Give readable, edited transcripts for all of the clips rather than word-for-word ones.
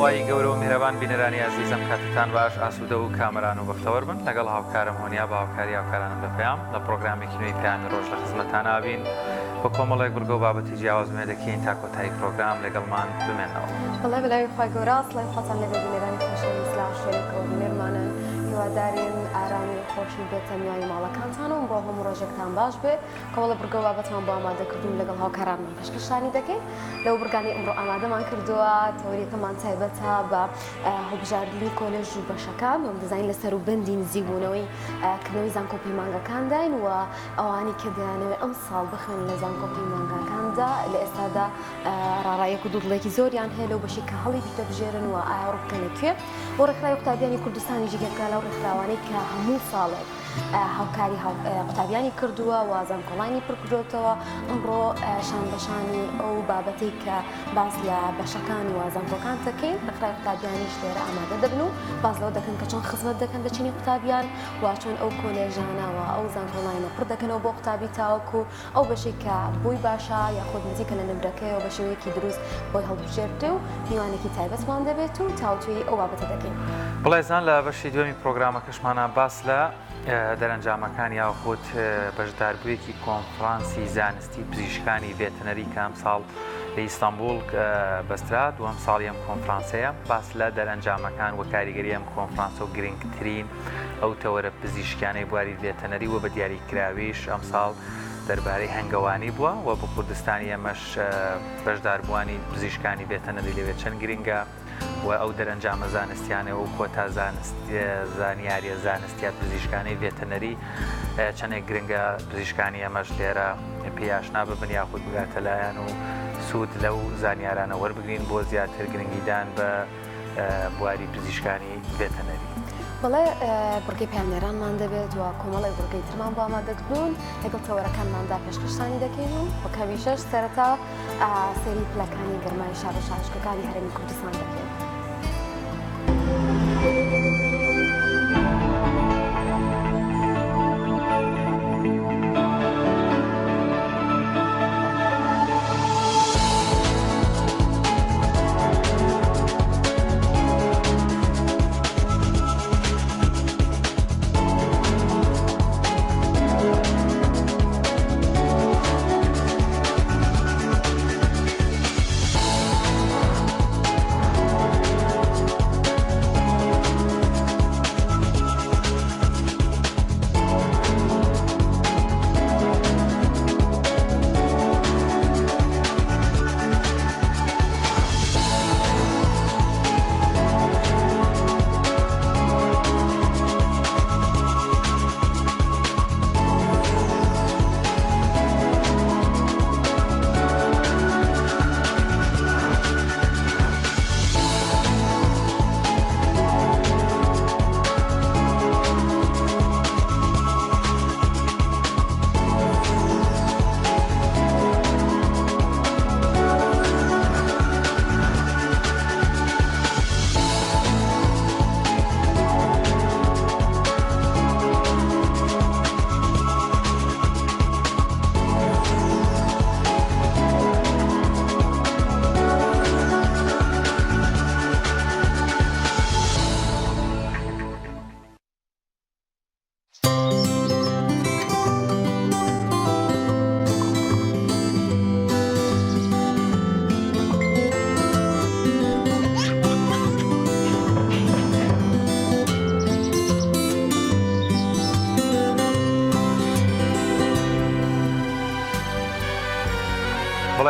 خی گەورە و میهرەبان بینەرانی عزیزم کاتتان باش ئاسوودە و کامەران و بەختەوەر بن لەگەڵ هاوکارم هۆنیا بە هاوکاری هاوکارانم لە پێیام لە پرۆگرامێکی نوێی پەیامی ڕۆژ لە خزمەتتان ئاوین بە کۆمەڵێک بگە و بابەتی جیاوازمێ دەکەین تا کۆتایی پرۆگرام لەگەڵمان بمێنەوە. بەڵێ بەلای خی گەورە سڵی خۆتان لەبێ بینەرانی خۆشەویست لە شوێنێکەوە بینێرمانە هیوادارین ئارامی و خۆشی بێتە میوانی ماڵەکانتانە و بۆ هەموو ڕۆژێکتان باش بێ کەوڵە بڕگە و بابەتمان بۆ ئامادەکردوون لەگەڵ هاوکارانمان پێشکەشانی دەکەین لەو بورگانی ئەمڕۆ ئامادەمان کردووە تەوریەکەمان تایبەتە بە هەڵبژاردننی کۆلێژ و بەشەکان و دەزانین لەسەر و بەندی نزیبوونەوەی کردنەوەی زانکۆپی مانگەکانداین و ئەوانی کە دەیانەوێت ئەم ساڵ بخوێن لە زانکۆپی مانگەکاندا لە ئێستادا ڕاڕایەک و دووڵێکی زۆریان هەیە لەو بەشی کە هەڵی بیتە بژێرن و ئایا ڕووبکەنەکوێ بۆ ڕێکخراوی قوتابیانی کوردستانی ژیگەکە لەو ڕێکخراوانەی کە هەموو ساڵێک هاوکاری قوتابیانی کردووە و زانکۆڵانی پڕکردوتەوە ئەمڕۆ شان بەشانی ئەو بابەتەی کە باز لە بەشەکانی و زانکۆکان دەکەین ڕێکخراوی قوتابیانیش لێرە ئامادە دەبن و باز لەوە دەکەن کە چۆن خزمەت دەکەن بە چینی قوتابیان و چۆن ئەو کۆلێژانەوە ئەو زانکۆڵانە پڕ دەکەنەوە بۆ قوتابی تاوەکو ئەو بەشێک کە بووی باشە یاخۆ نزیکە لە نمرەکەیەوە بە شێوەیەکی دروست بۆی هەڵبژێردرێ و میوانێکی تایبەتمان دەبێت و تاوتوێی ئەو بابەتە دەکەین. بڵێزان لە بەشی دووەمی پرۆگرامەکەشمانە باس لە دەرەنجامەکان یاخود بەشداربوویەکی کۆنفرانسی زانستی پزیشکانی ڤێتەنەری کە ئەم ساڵ لە ئیستانبول بەسترا دووەم ساڵی ئەم کۆنفرانسەیە باس لە دەرەنجامەکان و کاریگەری ئەم کۆنفرانسە و گرنگترین ئەو تەوەرە پزیشکانەی بواری ڤێتەنەری و بە دیاریکراویش ئەم ساڵ دەربارەی هەنگەوانی بووە و بە کوردستانی ئەمەش بەشداربووانی پزیشکانی ڤێتەنەری لەوێت چەند گرنگە و ئەو دەرەنجامە زانستیانە و کۆتا زانیاریە زانستیات پزیشکانی ڤێتەنەری چەندێک گرنگە پزیشکانی ئەمەش لێرە پێیاشنا ببن یاخود بگاتەلایەن و سوود لەو زانیارانە وەربگرین بۆ زیاتر گرنگیدان بە بواری پزیشکانی ڤێتەنەری. بەڵێ بڕگەی پامێرانمان دەبێت و کۆمەڵی بڕگەی ترمان بۆ ئامادەکردوون لەگەڵ تەوەرەکانماندا پێشکەشتانی دەکەین و بە کەویشەش سەرەتا سەری پلەکانی گەرمای شارە شارشکەکانی هەرێمی کوردستان دەکەین.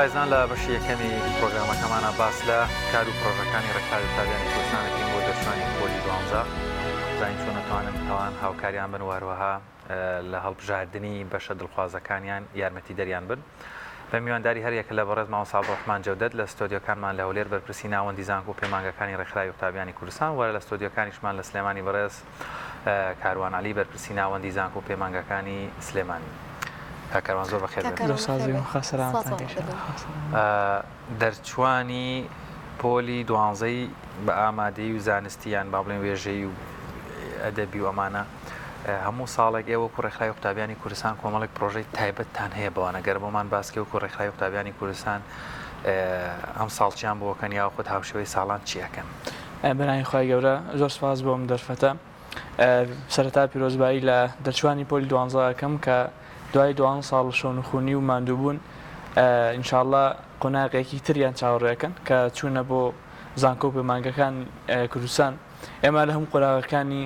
بەڵایزان لە بەشی یەکەمی پرۆگرامەکەمانە باس لە کار و پرۆژەکانی ڕێکخراوی قوتابیانی کوردستانەکەین بۆ دەرچوانی پۆلی 12 زانین چۆن نەتوانن ئەوان هاوکاریان بن واروەها لە هەڵبژاردننی بەشە دڵخوازەکانیان یارمەتی دەریان بن بە میوانداری هەریەکە لە بەڕێز ماوە ساڵڕەحمان جەودەت لە ستۆدیۆکانمان لە هەولێر بەرپرسی ناوەندی زانکۆ و پەیمانگەکانی ڕێکخراوی قوتابیانی کوردستان وەرە لە ستۆدیۆکانیشمان لە سلێمانی بەڕێز کاروان عەلی بەرپرسی ناوەندی زانکۆ و پەیمانگەکانی سلێمانی. کاکەوان زۆر بەخێر دەرچوانی پۆلی 12 بە ئامادەی و زانستیان با بڵێن وێژەی و ئەدەبی و ئەمانە هەموو ساڵێک ئێوە ڕێکخراوی قوتابیانی کوردستان کۆمەڵێک پرۆژەی تایبەتتان هەیە بەوانە گەر بۆمان باسکە و ڕێکخراوی قوتابیانی کوردستان ئەم ساڵچیان بۆکەن یا خودت هاوشێوەی ساڵان چیەکەن؟ بەناوی خی گەورە زۆر سپاس بۆم دەرفەتە سەرەتا پیرۆزبایی لە دەرچوانی پۆلی 12ەکەم کە دوای 2 ساڵ شۆنخوونی و ماندووبوون ئینشاءڵڵا قۆناغێکی تریان چاوەڕێەکەن کە چوونە بۆ زانکۆ و پەیمانگەکان کوردستان. ئێمە لە هەم قۆراغەکانی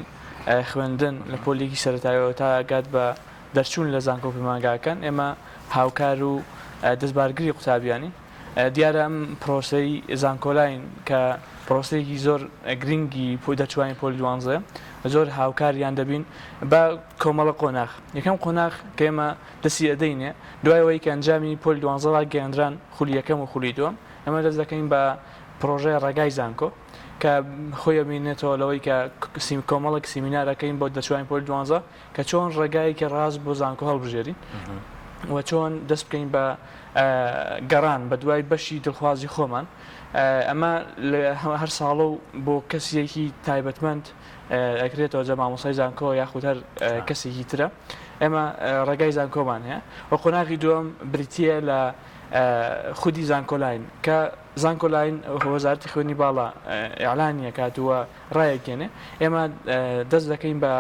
خوێندن لە پۆلێکی سەرەتایەوە تا گات بە دەرچوون لە زانکۆ و پەیمانگاکان ئێمە هاوکار و دەستبارگری قوتابیانی دیارە ئەم پرۆسەی زانکۆلاین کە پرۆسەیەکی زۆر گرنگی دەرچوانی پۆلی 12 زۆر هاوکاریان دەبین بە کۆمەڵە قۆناغ. یەکەم قۆناغ کە ئێمە دەستی ئەدەینێ دوایەوەی کە ئەنجامی پۆلی 12 گەیاندران خولی یەکەم و خولی دووەم ئەمە دەست دەکەین بە پرۆژەی ڕێگای زانکۆ کە خۆی بینێتەوە لەوەی کە کۆمەڵێک سیمینارەکەین بۆ دەرچوانی پۆلی 12 کە چۆن ڕێگایەکی ڕاست بۆ زانکۆ هەڵبژێرین و چۆن دەست بکەین بە گەڕان بە دوای بەشی دڵخوازی خۆمان. ئەمە هەر ساڵە و بۆ کەسێکی تایبەتمەند ئەکرێتەوە جە مامۆسای زانکۆ یاخود هەر کەسێکی ترە ئێمە ڕێگای زانکۆمان هەیە و قۆناغی دووەم بریتە لە خودی زانکۆلاین کە زانکۆلاین وەزارەتی خوێنی باڵا ئیعلانیە کاتووە ڕایەکێنێ ئێمە دەست دەکەین بە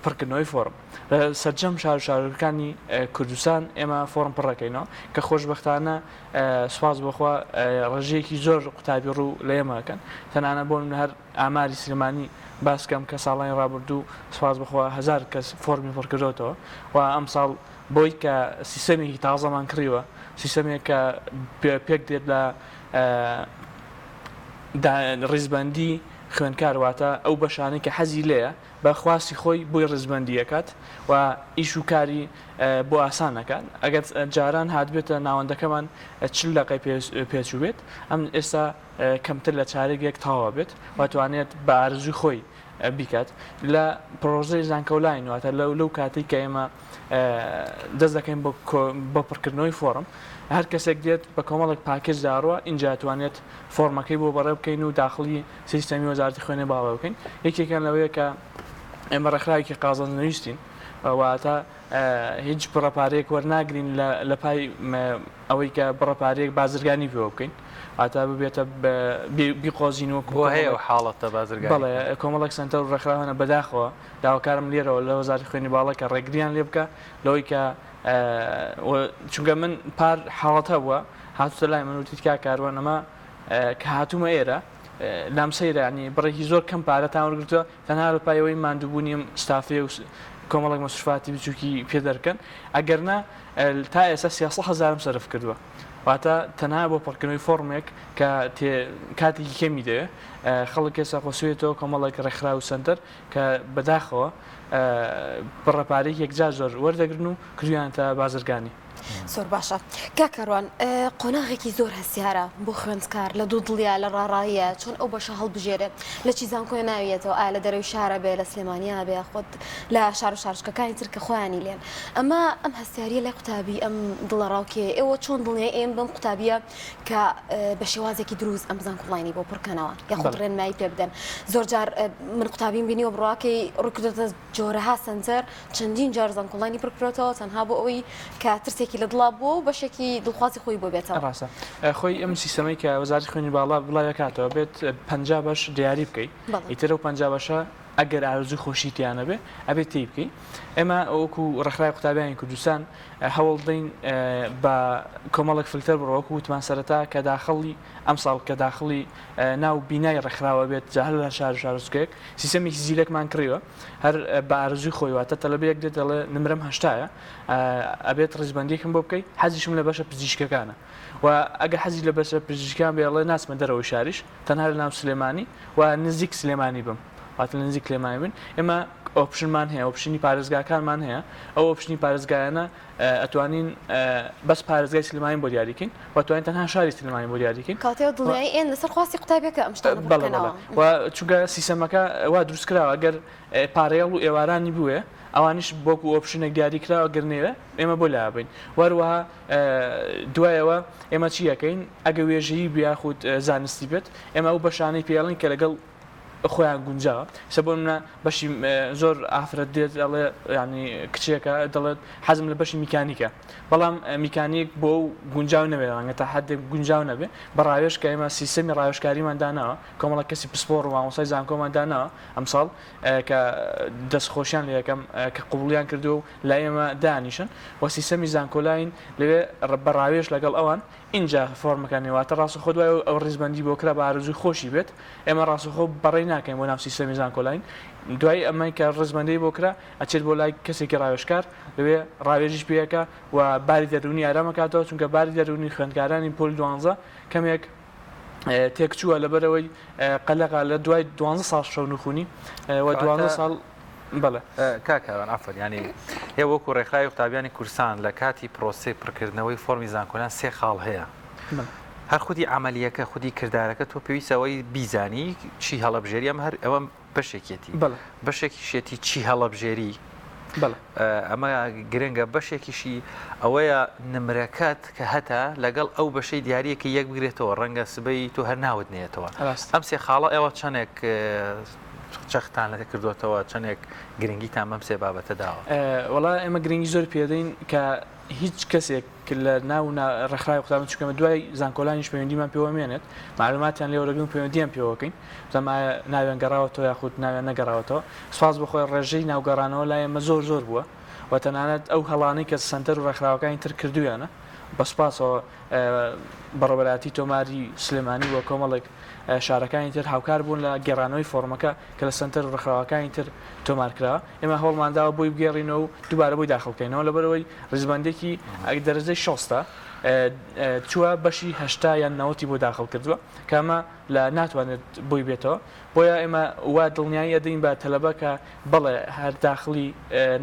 پڕکردنەوەی فۆرم لە سەرجەم شارەکانی کوردستان ئێمە فۆرم پڕەکەینەوە کە خۆشبەختانە سوپاس بەخوا ڕێژەیەکی زۆر قوتابی ڕوو لە ئێمەکەن تەنانە بۆ هەر ئاماری سلمانی باسکەم کە ساڵانی ڕابردوو سوپاس بەخوا 1000 کەس فۆرمی پڕکردەوە و ئەم ساڵ بۆی کە سیستەمێکی تازەمان کڕیوە سیستەمێک کە پێک دێت لە ڕیزبەندی خوێنکارواتە ئەو بەشانەی کە حەزی لێیە بە خواستی خۆی بۆی ڕزبندیەکات و ئیش و کاری بۆ ئاسانەکان ئەگەر جاران هاتبێتە ناوەندەکەمان 40 دقەی پێچوو بێت ئەم ئێستا کەمتر لە چارێک تاوا بێت واتوانێت بە ئارزوی خۆی بیکات لە پرۆژەی زانکۆلاین واتە لەو کاتی کە ئێمە دەست دەکەین بۆ پڕکردنەوەی فۆرم هەر کەسێک دێت بە کۆمەڵێک پاکێز داڕوە اینجا توانێت فۆرمەکەی بۆ بەڕێ بکەین و داخلی سیستەمی وەزارەتی خوێنی باڵا بکەین. یەکێکیان لەوەیە کە ئێمە ڕێکخراوێکی قازان نوویستین واتە هیچ بڕەپارەیەک وەرناگرین لە پای ئەوەی کە بڕەپارەیەک بازرگانی پێوە بکەین ئاتا ببێتە بیقۆزینەوە بۆ هەیە و حاڵەتە بازرگانی بەڵێ کۆمەڵێک سنتەر و ڕێکخراوانە بەداخەوە داواکارم لێرەوە لە وەزارەتی خوێنی باڵا کە ڕێگریان لێ بکە لەوەی کە چونکە من پار حاڵەتە بووە هاتوتە لای من وتی تکا کاروان ئەمە کە هاتوومە ئێرە لام سەیرانی بڕێکی زۆر کەم پارەتان وەرگرتووە تەنها لە پایەوەی ماندووبوونیم ستافێ و کۆمەڵێک مەسوفاتی بچووکی پێ دەرکەن ئەگەرنا تا ئێستا 300,000 سەرف کردووە واتە تەنها بۆ پڕکردنەوەی فۆرمێک کە کاتێکی کەمی دەوێت خەڵک ئێستا خۆسوێتەوە کۆمەڵێک ڕێکخرا و سنتەر کە بەداخەوە بڕەپارێک یەکجار زۆر وەردەگرن و کردویان تا بازرگانی. زۆر باشە کاکەڕوان قۆناغێکی زۆر هەسیارە بۆ خوێندکار لە دوو دڵیا لە ڕاڕاییە چۆن ئەو بەشە هەڵبژێرێت لە چی زانکۆی ناویێتەوە ئایا لە دەرەوەی شارە بێ لە سلێمانیا بێ خۆت لە شار و شارچکەکانی تر کە خۆیانی لێن ئەمە ئەم هەستیاریە لای قوتابی ئەم دڵە ڕاوکێ ئێوە چۆن دڵنیای ئێم بم قوتابیە کە بە شێوازێکی دروست ئەم زانکۆڵاینی بۆ پڕکەنەوە یاخود ڕێنمایی پێ بدەن زۆر جار من قوتابیم بینیوە بڕواکەی ڕووکردێتە جۆرەها سنتەر چەندین جار زانکۆڵاینی پڕکرێتەوە تەنها بۆ ئەوەی کە ترسێکی لە دڵا بۆ بەشێکی دڵخوازی خۆی بۆ بێتەوە ڕاستە خۆی ئەم سیستەمەی کە وەزارەتی خوێنی باڵا بڵاوێکاتەوە بێت 50 بەش دیاری بکەیت ئیترە و 50 بەشە ئەگەر ئارزوی خۆشیتیانە بێ ئەبێت تی بکەیت. ئێمە ئەوکو ڕێکخراوی قوتابیانی کوردستان هەوڵ دەین بە کۆمەڵێک فلتەر بڕۆوەکو وتمان سەرەتا کە داخڵی ئەم ساڵ کە داخڵی ناو بینای ڕێکخراوە بێت جاهل لە شار شارۆچکەیەک سیستەمێکی زیرەکمان کڕیوە هەر بە ئارزوی خۆی واتە تەلەبەیەک دێت دەڵێ نمرەم 80ە ئەبێت ڕیزبەندیەکەم بۆ بکەیت حەزیشم لە بەشە پزیشکەکانە و ئەگە حەزی لە بەشە پزیشکان بێڵێ ناچمە دەرەوەی شاریش تەنها لە ناو سلێمانی و نزیک سلێمانی بم واتە نزیک سلێمانی بن ئێمە ئۆپشنمان هەیە ئۆپشنی پارێزگاکانمان هەیە ئەو ئۆپشنی پارێزگایانە ئەتوانین بەس پارێزگای سلێمانی بۆ دیاریکەین واتوانین تەنها شاری سلێمانی بۆ دیاریکەین کاتێوە دڵنیایی ئێن لەسەر خواستی قوتابیەکە ئەم شتانە بڵێ و چونکە سیستەمەکە وا دروستکراوە ئەگەر پارێڵ و ئێوارانی بووێ ئەوانش بۆکو ئۆپشنێک دیاریکراوە گرنێوە ئێمە بۆ لابین وەروەها دوایەوە ئێمە چیەکەین ئەگە وێژەیی بیاخود زانستی بێت ئێمە ئەو بەشانەی پێڵین کە لەگەڵ خۆیان گونجاوە سە بۆ منە بەشی زۆر ئافرەت دێت دەڵێ ینی کچێکە دەڵێت حەزم لە بەشی میکانیکە بەڵام میکانیک بۆ گونجاو نەبێت ڕەنگە تا حدێک گونجاو نەبێت بە ڕاوێژ کە ئێمە سیستەمی ڕاوێژکاریمان داناوە کۆمەڵە کەسی پسپۆڕ و مامۆسای زانکۆمان داناوە ئەمساڵ کە دەستخۆشیان لە یەکەم کە قوبولیان کردو و لا ئێمە دانیشن و سیستەمی زانکۆلاین لەوێ بە ڕاوێژ لەگەڵ ئەوان اینجا فۆرمەکانیواتە ڕاستەخۆ دوای ئەو ڕێزبەندی بۆ کرا بە ئارزوی خۆشی بێت ئێمە ڕاستەخۆ بەڕێ ناکەین بۆ ناو سیستەمی زانکۆلاین دوای ئەمەی کە ڕێزبەندی بۆ کرا ئەچێت بۆ لای کەسێکی ڕاوێژکار لەوێ ڕاوێژیش پێەکە و باری دەرونی ئارامەکاتەوە چونکە باری دەرونی خوێندکارانی پۆلی 12 کەمێک تێکچووە لەبەرەوەی قەلەقا لە دوای 12 ساڵ شەو نخوونی و 12 ساڵ بەڵێ کاکەوان ئافر ینی هێ وەکو ڕێکخراوی قوتابیانی کوردستان لە کاتی پرۆسی پڕکردنەوەی فۆرمی زانکۆلان 3 خاڵ هەیە هەر خودی عملیەکە خودی کردارەکە تۆ پێویستەوەی بیزانی چی هەڵەبژێری ئەم هەر ئەوە بەشێکێتی بەشێکی شێتی چی هەڵەبژێری ئەمە گرنگە بەشێکیشی ئەوەیە نمرەکەت کە هەتا لەگەڵ ئەو بەشەی دیارەکە یەک بگرێتەوە ڕەنگە سبەی تۆ هەر ناوت نێتەوە ئەم 3 خاڵە ئێوە چەندێک چەختان لە کردوێتەوە چەندێک گرنگیتان بەم 3 بابەتە داوە وەڵا ئێمە گرنگی زۆر پێدەین کە هیچ کەسێک لە ناو ڕێکخراوی قوتابیان چونکە دوای زانکۆلانیش پەیوەندیمان پێوەمێنێت معلوماتیان لێوە دەبین پەیوەندیان پێوەکەین زەما ناوێن گەڕاوەتەوە یاخود ناوێن نەگەڕاوەتەوە سپاس بخۆی ڕێژەی ناوگەڕانەوە لای ئێمە زۆر زۆر بووە و تەنانەت ئەو هەڵانەی کە سنتەر و ڕێکخراوەکانی تر کردویانە بەسپاسەوە بەڕێبەراتی تۆماری سلێمانی وە کۆمەڵێک شارەکانی تر هاوکار بوون لە گێڕانەوەی فۆرمەکە کە لە سنتەر و ڕێکخراوەکانی تر تۆمارکراوە ئێمە هەوڵمانداوە بۆی بگێڕینەوە و دووبارە بۆی داخڵکەینەوە لەبەرەوەی ڕێزبەندێکی دەرەجەی 6 چووە بەشی 80 یان 90 بۆ داخڵ کردووە کامە لە ناتوانێت بۆی بێتەوە بۆیە ئێمە وا دڵنیایی دەین بە تەلەبە کە بەڵێ هەر داخلی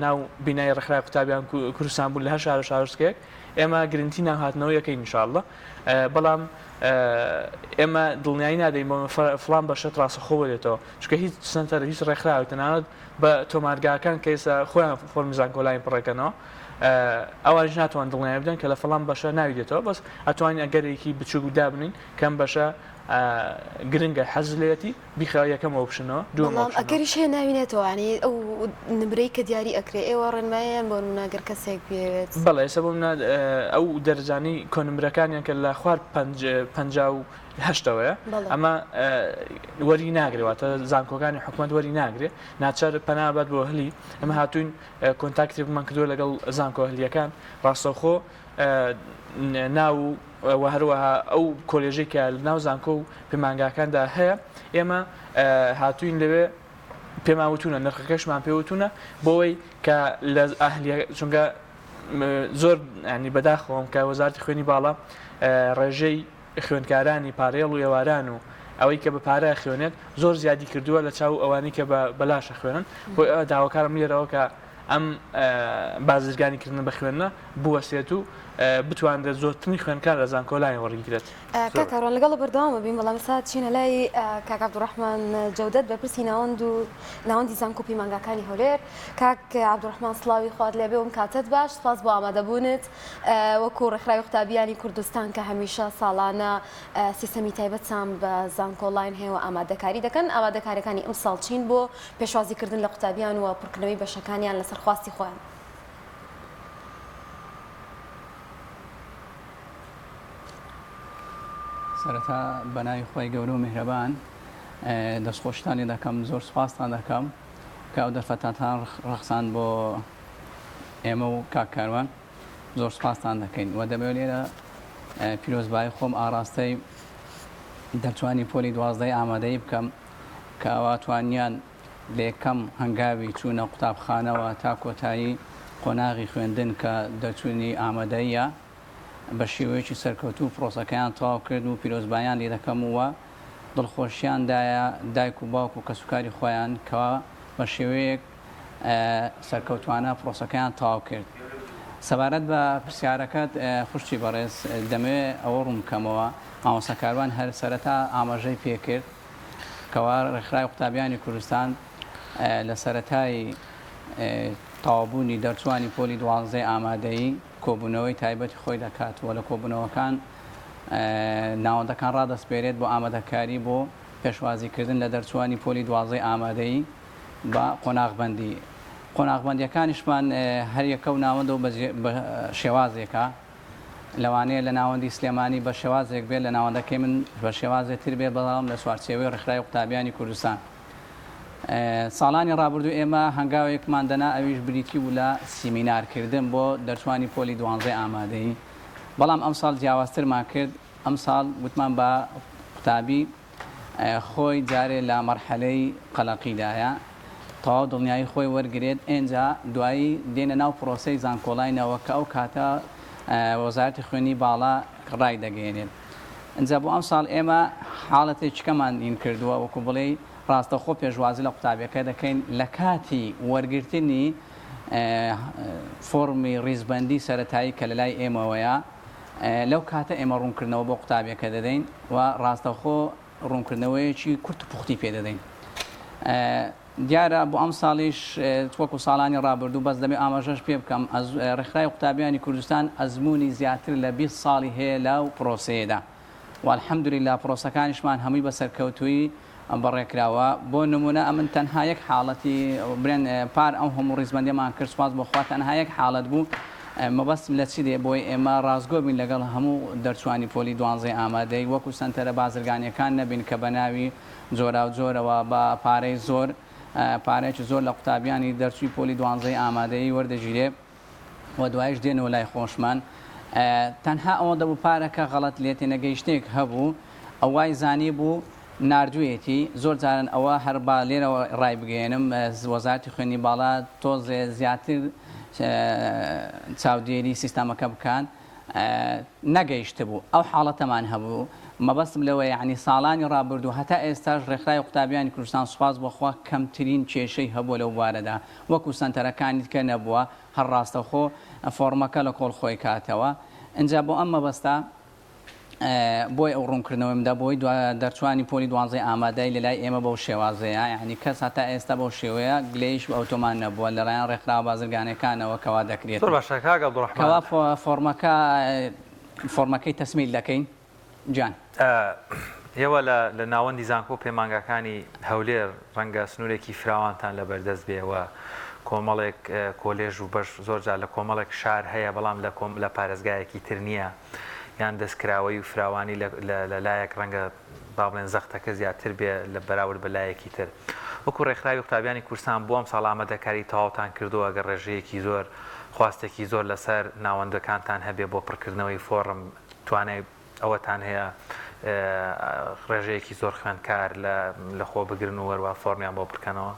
ناو بینای ڕێکخراوی قوتابیان کوردستان بوون لە هەر شارە شارستکێک ئێمە گرنتی ناوهاتنەوە یەکەین انشاءالله بەڵام ئێمە دڵنیایی نادەین بۆ فلان بەشت ڕاستەخۆ بێتەوە چونکە هیچ سنتەر هیچ ڕێکخراوی تەنانەت بە تۆمارگاکان کە ئێستا خۆیان فۆرمی زانکۆلاین پڕەکەنەوە ئەوانش ناتوان دڵنیایی بدەن کە لە فلان بەشە ناوی دێتەوە بەس ئەتوانین ئەگەرێکی بچووک دابنین کەم بەشە گرنگە حەزلێتی بیخوا یەکەم ئۆپشنەوە دووەم ئەگەریش هەیە ناوینێتەوە ینی ئەو نمرەی کە دیاری ئەکرێ ئێوە ڕێنمایان بۆ ناگەر کەسێک بێت بەڵێ ئێستا بۆ منە ئەو دەرجانی کۆنمرەکانیان کە لە خوار 58ەوەیە ئەمە وەری ناگرێتە زانکۆکانی حکوومەت وەری ناگرێت ناچار پەنابەت بۆ هەلی ئەمە هاتوین کۆنتاکتی بمان کردووە لەگەڵ زانکۆ هەلیەکان ڕاستەوخۆ ناو و هەروەها ئەو کۆلێژێک کە ناو زانکۆ و پەیمانگاکاندا هەیە ئێمە هاتوین لەوێ پێماوتونە نرخەکەشمان پێوتونە بۆەوەی کە لە ئاهلیە چونکە زۆر ینی بەداخەوەم کە وەزارەتی خوێنی باڵا ڕێژەی خوێندکارانی پارێڵ و ئێواران و ئەوەی کە بە پارە خوێنێت زۆر زیادی کردووە لە چاو ئەوانەی کە بەلاشە خوێنن بۆ داواکارم لێرەوە کە ئەم بازرگانیکردن بە خوێنە بوەسێت و بتوانێت زۆرترین خوێنکار لە زانکۆلاین وەرگیرێت کاکاڕوان لەگەڵ بەردەوامە بین بەڵام سات چینە لای کاک عەبدوڕەحمان جەودەت بەرپرسی ناوەندی زانکۆ پەیمانگاکانی هەولێر کاک عەبدوڕەحمان سڵاوی خوات لێبێ وم کاتت باش سپاس بۆ ئامادەبوونت وەکو ڕێکخراوی قوتابیانی کوردستان کە هەمیشە ساڵانە سیستەمی تایبەتان بە زانکۆلاین هەیە و ئامادەکاری دەکەن ئامادەکاریەکانی ئەم ساڵ چین بۆ پێشوازیکردن لە قوتابیان و پڕکردنەوەی بەشەکانیان لەسەر خواستی خۆیان سەرەتا بەناوی خۆی گەورە و میهرەبان دەستخۆشتانی دەکەم زۆر سوپاسان دەکەم کە ئەو دەرفەتاتان ڕەخسان بۆ ئێمە و کاکاروان زۆر سوپاسان دەکەین و دەبێت لێرە پیرۆزبایی خۆم ئاراستەی دەرچوانی پۆلی 12 ئامادەی بکەم کە ئەوە توانیان لە یەکەم هەنگاوی چوونە قوتابخانەوە تا کۆتایی قۆناغی خوێندن کە دەرچوونی ئامادەیە بە شێوەیەکی سەرکەوتوو پرۆسەکەیان تەواو کرد و پیرۆزبایان لێ دەکەم وە دڵخۆشیاندایە دایک و باوک و کەسوکاری خۆیان کەوا بە شێوەیەک سەرکەوتوانە پرۆسەکەیان تەواو کرد. سەبارەت بە پرسیارەکەت خوشتی بەڕێز دەمەوێت ئەوە ڕوون بکەمەوە مامۆستاکاروان هەر سەرەتا ئاماژەی پێکرد کەوا ڕێکخراوی قوتابیانی کوردستان لە سەرەتای تەوابوونی دەرچوانی پۆلی 12 ئامادەیی کۆبوونەوەی تایبەتی خۆی دەکات و لە کۆبوونەوەکان ناوەندەکان ڕادەسپێرێت بۆ ئامادەکاری بۆ پێشوازیکردن لە دەرچوانی پۆلی 12 ئامادەیی بە قۆناغبەندی قۆناغبەندیەکانیشمان هەریەکە و ناوەندە و بە شێوازێکە لەوانەیە لە ناوەندی سلێمانی بە شێوازێک بێت لە ناوەندەکەی من بە شێوازێتتر بێت بەڵام لە سوارچێوەی ڕێکخراوی قوتابیانی کوردستان ساڵانی ڕابردوو ئێمە هەنگاوێکمان دەنا ئەویش بریتی و لە سیمینارکردن بۆ دەرچوانی پۆلی 12 ئامادەیی بەڵام ئەم ساڵ جیاوازترمان کرد ئەم ساڵ وتمان بە قوتابی خۆی جارێ لە مەرحەلەی قەلەقیدایە تەواو دڵنیایی خۆی وەرگێت ئێنجا دوایی دێنە ناو پرۆسەی زانکۆڵاینەوە کە ئەو کاتە وەزارەتی خوێنی باڵا ڕای دەگەێنێت ئەنجا بۆ ئەم ساڵ ئێمە حاڵەتێکەکەمان ئین کردووە وەکو بڵێ ڕاستەخۆ پێشوازی لە قوتابیەکە دەکەین لە کاتی وەرگرتنی فۆرمی ڕیزبەندی سەرەتایی کە لە لای ئێمەوەیە لەو کاتە ئێمە ڕوونکردنەوە بۆ قوتابیەکە دەدەین و ڕاستەخۆ ڕوونکردنەوەیەکی کورت و پوختی پێ دەدەین دیارە بۆ ئەم ساڵیش وەکو ساڵانی ڕابردوو بەس دەبێ ئاماژەش پێ بکەم ڕێکخراوی قوتابیانی کوردستان ئەزمموی زیاتر لە 20 ساڵی هەیە لەو پرۆسەیەدا والحەمدولیلا پرۆسەکانیشمان هەمووی بەسەرکەوتووی بەڕێکراوە بۆ نمونە ئەمن تەنها یەک حاڵەتی برێن پار ئەم هەموو ڕیزبەندیمان کرد سوپاس بۆخوا تەنها یەک حاڵەت بوو مەبەستم لە چی دێ بۆی ئێمە ڕازگۆ بین لەگەڵ هەموو دەرچوانی پۆلی 12 ئامادەی وەکو سنتەرە بازرگانیەکان نەبین کە بە ناوی جۆرا و جۆرەوە بە پارەی زۆر پارێکی زۆر لە قوتابیانی دەرچووی پۆلی 12 ئامادەی وەردەگیرێ و دوایش دێنەوە لای خۆشمان تەنها ئەوە دەبوو پارەکە غەڵەت لێتێ نەگەیشتێک هەبوو ئەوای زانی بوو نردوویەتی زۆر جارن ئەوە هەر با لێرەوە ڕای بگەێنم وەزارەتی خوێنی باڵا تۆزێ زیاتر چاودێری سیستەمەکە بکەن نەگەیشتە بوو ئەو حاڵەتەمان هەبوو مەبەستم لەوە یعنی ساڵانی ڕابردوو هەتا ئێستاش ڕێکخراوی قوتابیانی کوردستان سوپاس بەخوا کەمترین کێشەی هەبوو لەو بارەدا وەکو سنتەرەکانی کە نەبووە هەر ڕاستەخۆ فۆرمەکە لە کۆڵ خۆی کاتەوە ئەنجا بۆ ئەم مەبەستا بۆی ئەو ڕوونکردنەوەمدا بۆی دەرچوانی پۆلی 12 ئامادەی لە لای ئێمە بەو شێوازەیە یعنی کەس هەتا ئێستا بەو شێوەیە گلەیش ئۆتۆمان نەبووە لەلایەن ڕێکخراوە بازرگانەکانەوە کەوا دەکرێت کەوا فۆرمەکەی تەسمیل دەکەین جان ئێوە لە ناوەندی زانکۆ پەیمانگاکانی هەولێر ڕەنگە سنوورێکی فراوانتان لە بەردەست بێەوە کۆمەڵێک کۆلێژ و بەش زۆرجار لە کۆمەڵێک شار هەیە بەڵام لە پارێزگایەکی تر نییە یان دەستکراوەی و فراوانی لەلایەک ڕەنگە با بڵێن زەختەکە زیاتر بێ لە بەراورد بە لایەکی تر وەکو ڕێکخراوی قوتابیانی کوردستان بۆ ئەم ساڵ ئامادەکاری تەواوتان کردووە گە ڕێژەیەکی زۆر خواستێکی زۆر لەسەر ناوەندەکانتان هەبێ بۆ پڕکردنەوەی فۆرم توانای ئەوەتان هەیە ڕێژەیەکی زۆر خوێندکار لە خۆ بگرن و وەروە فۆرمیان بۆ بکەنەوە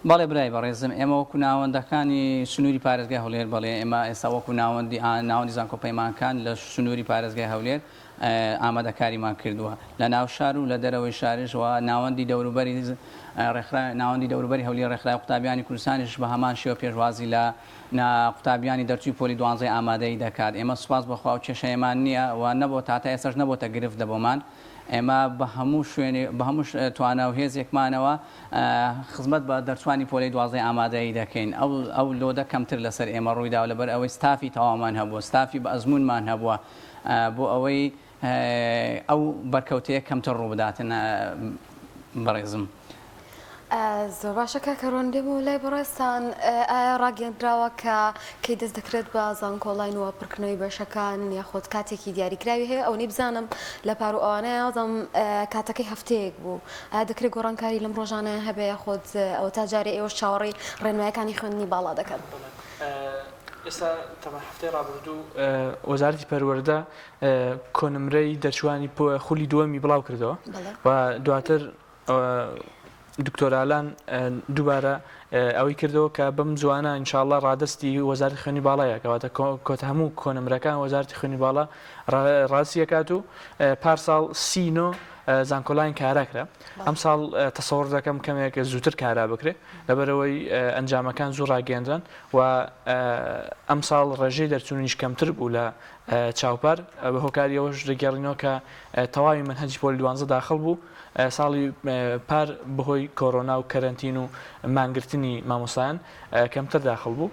بەڵێ برای بەڕێزم ئێمە وەکو ناوەندەکانی سنووری پارێزگای هەولێر بڵێ ئێمە ئێستا وەکو ناوەندی زانکۆپەیمانکان لە سنووری پارێزگای هەولێر ئامادەکاریمان کردووە لە ناو شار و لە دەرەوەی شارشەوە ناوەندی دەوروبەری هەولێر ڕێکخراوی قوتابیانی کوردستانیش بە هەمان شێوە پێشوازی لە قوتابیانی دەرچووی پۆلی 12 ئامادەی دەکات ئێمە سوپاس بەخوا و کێشەیەمان نییە و نەبوو تاتا ئێستاش نەبووتە گرفت دەبۆمان ئێمە بە هەموو شوێنێ بە هەموو توانە و هێزێکمانەوە خزمەت بە دەرچوانی پۆلی 12 ئامادەی دەکەین ئەو لۆدە کەمتر لەسەر ئێمە ڕوویدا لەبەر ئەوەی ستافی تەواومان هەبووە ستافی بە ئەزمونمان هەبووە بۆ ئەوەی ئەو بەرکەوتەیە کەمتر ڕوو بداتن بەڕێزم زۆر باشە کاکەڕۆن دێم و لای بەڕێستان ئایا ڕاگەاندراوە کە کەی دەست دەکرێت بە زانکۆڵاینەوە پڕکردنەوەی بەشەکان یاخۆت کاتێکی دیاریکراوی هەیە ئەوەی بزانم لە پار و ئەوانەیە ئەڵدەم کاتەکەی هەفتەیەک بوو ئایا دەکرێت گۆڕانکاری لەم ڕۆژانەیە هەبێ یاخۆت ئەوە تا جارێ ئێوە چاوەڕێی ڕێنمایەکانی خوێندنی باڵا دەکەن ئێستا تەمە هەفتەی ڕابردوو وەزارەتی پەروەردە کۆنمرەی دەرچوانی خولی دووەمی بڵاو کردەوە و دواتر دکتۆرالان دووبارە ئەوەی کردەوە کە بەم جوانە ئینشاءڵڵا ڕادستی وەزارەتی خوێنی باڵایە کەواتە کۆت هەموو کۆنمرەکان وەزارەتی خوێنی باڵا ڕاستیەکات و پارساڵ 39 زانکۆلاین کاراکرا ئەم ساڵ تەسەوڕ دەکەم کەمێک زووتر کارا بکرێت لەبەرەوەی ئەنجامەکان زوو ڕاگەاندران و ئەم ساڵ ڕێژەی دەرچوونیش کەمتر بوو لە چاوپەر بە هۆکاری ئەوەش دەگەڕینەوە کە تەواوی منهەجی پۆلی 12 داخل بوو ساڵی پار بەهۆی کۆرۆنا و کەرەنتین و مانگرتنی مامۆسایان کەمتر داخل بوو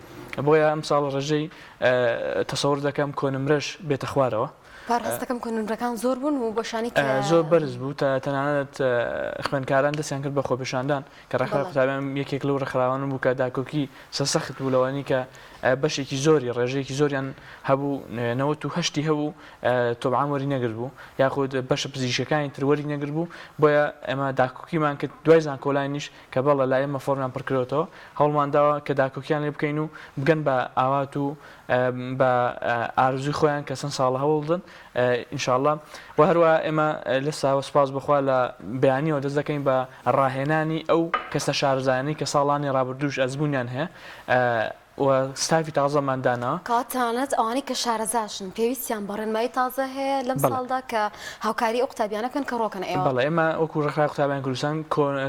بۆیە ئەم ساڵ ڕێژەی تەسەوڕ دەکەم کۆنمرەش بێتە خوارەوە پارڕستەکەم کۆنمرەکان زۆر بوون و بۆشانی زۆر بەرز بوو تەنانەت خوێندکاران دەستیان کرد بە خۆپێشاندان کە ڕێکخراوە قوتابیان یەکێک لەو ڕێکخراوانە بوو کە داکۆکی سەسەخت بوو لەوانی کە بەشێکی زۆری ڕێژەیەکی زۆریان هەبوو 98 هەبوو تۆبعام وەری نەگرت بوو یاخود بەشە پزیشکەکانی تر وەری نەگرت بوو بۆیە ئێمە داکۆکیمان کرد دوای زانکۆلاینیش کە بەڵە لای ئێمە فۆرمیان پڕکرێتەوە هەوڵمانداوە کە داکۆکیان لێ بکەین و بگەن بە ئاوات و بە ئارزوی خۆیان کە چەند ساڵە هەوڵدن ئینشاءڵڵا و هەروە ئێمە لەسا سپاس بخوا لە بەیانیەوە دەست دەکەین بە ڕاهێنانی ئەو کەسە شارەزایانی کە ساڵانی ڕابردووش ئەزبوونیان هەیە و ستافی تازەماندانەوە کاتانەت ئەوانەی کە شارەزاشن پێویستیان بەڕێنمایی تازە هەیە لەم ساڵدا کە هاوکاری ئەو قوتابیانەکەن کە ڕۆکەن ئێوە بەڵێ ئێمە وەکو ڕێکخراوی قوتابیانی کوردستان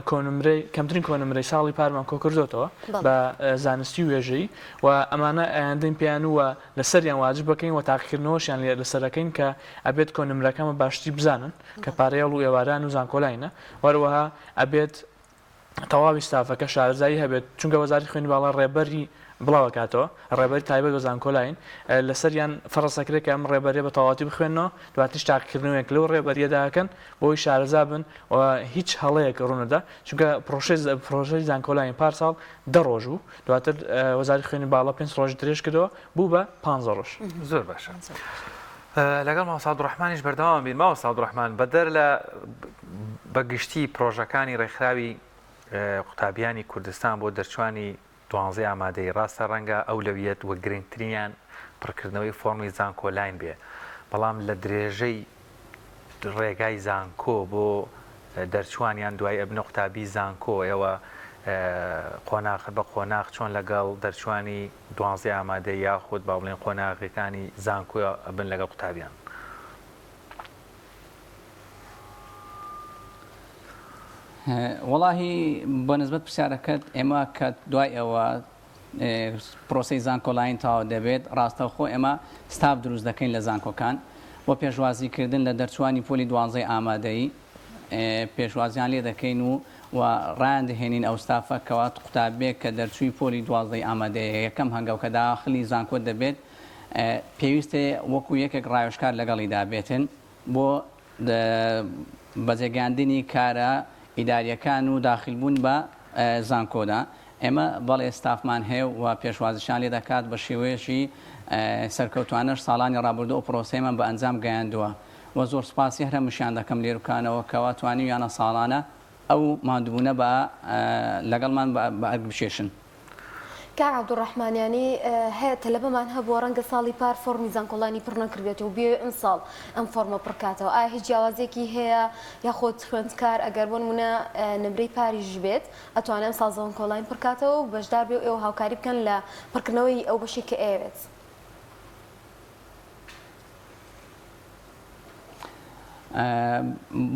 کۆنمرەی کەمترین کۆنمرەی ساڵی پارمان کۆ کردوتەوە بە زانستی وێژەی و ئەمانە ئەیاندەین پێیان وە لەسەریان واجب بکەین و تاقیکردنەوەشیان لەسەرەکەین کە ئەبێت کۆنمرەکەمە باشتی بزانن کە پارەیەڵ و ئێواران و زانکۆلاینە وەروەها ئەبێت تەواوی ستافەکە شارەزایی هەبێت چونکە وەزارەتی خوێنی باڵا ڕێبەری بڵاوکاتەوە ڕێبەری تایبەت بە زانکۆلاین لەسەریان فەرەسەکرێت کە ئەم ڕێبەریە بە تەواوەتی بخوێنەوە دواتیش تاقیکردنەوەیەک لەو ڕێبەریەداکەن بۆی شارەزا بن و هیچ هەڵەیەک ڕوونەدا چونکە پرۆژەی زانکۆلاین پارساڵ 10 ڕۆژ بوو دواتر وەزارەتی خوێنی باڵا 5 ڕۆژ درێژ کردەوە بوو بە 15 ڕۆژ زۆر باشە لەگەڵ ماوە عەبدوڕەحمانیش بەردەوام بین ماوە عەبدوڕەحمان بەدەر لە بەگشتی پرۆژەکانی ڕێکخراوی قوتابیانی کوردستان بۆ دەرچوانی 12 ئامادەی ڕاستە ڕەنگە ئەولەویەت وە گرنگترینیان پڕکردنەوەی فۆرمی زانکۆلاین بێ بەڵام لە درێژەی ڕێگای زانکۆ بۆ دەرچوانیان دوای ئەبنە قوتابی زانکۆ ئێوە قۆناغ بە قۆناغ چۆن لەگەڵ دەرچوانی 12 ئامادەی یاخود با بڵێن قۆناغەکانی زانکۆ ئەبن لەگەڵ قوتابیان وەڵاهی بە نسبەت پرسیارەکەت ئێمە کە دوای ئەوە پرۆسی زانکۆلاین تاوا دەبێت ڕاستەوخۆ ئێمە ستاف دروست دەکەین لە زانکۆکان بۆ پێشوازیکردن لە دەرچوانی پۆلی 12 ئامادەی پێشوازیان لێ دەکەین و ڕایان دەهێنین ئەو ستافە کەوات قوتابێک کە دەرچووی پۆلی 12 ئامادەیە یەکەم هەنگاو کە داخلی زانکۆ دەبێت پێویستە وەکو یەکێک ڕایۆشکار لەگەڵیدا بێتن بۆ بەجێگاندنی کارە ئیداریەکان و داخلبوون بە زانکۆدا ئێمە بەڵێ ستافمان هەیە و پێشوازیشان لێ دەکات بە شێوەیەشی سەرکەوتوانەش ساڵانی ڕابردوو ئەو پرۆسەیەمان بە ئەنجام گەیاندووە و زۆر سپاسی هەرەمشیان دەکەم لێروکانەوە کەوا توانی یانە ساڵانە ئەو مادوبوونە بە لەگەڵمان بە ئەرگ بشێشن کە عەبدوڕەحمانیانی هەیە تەلەبەمان هەبووە ڕەنگە ساڵی پار فۆرمی زانکۆلانی پڕ نەکردێت و بێ ئەم ساڵ ئەم فۆرمە پڕکاتەوە ئایا هیچ جیاوازێکی هەیە یاخۆت خوێندکار ئەگەر بۆ نمونە نمرەی پاریش بێت ئەتوانێت ئەم ساڵ زانکۆلاین پڕکاتەوە و بەشدار بێ و ئێوە هاوکاری بکەن لە پڕکردنەوەی ئەو بەشی کە ئەوێت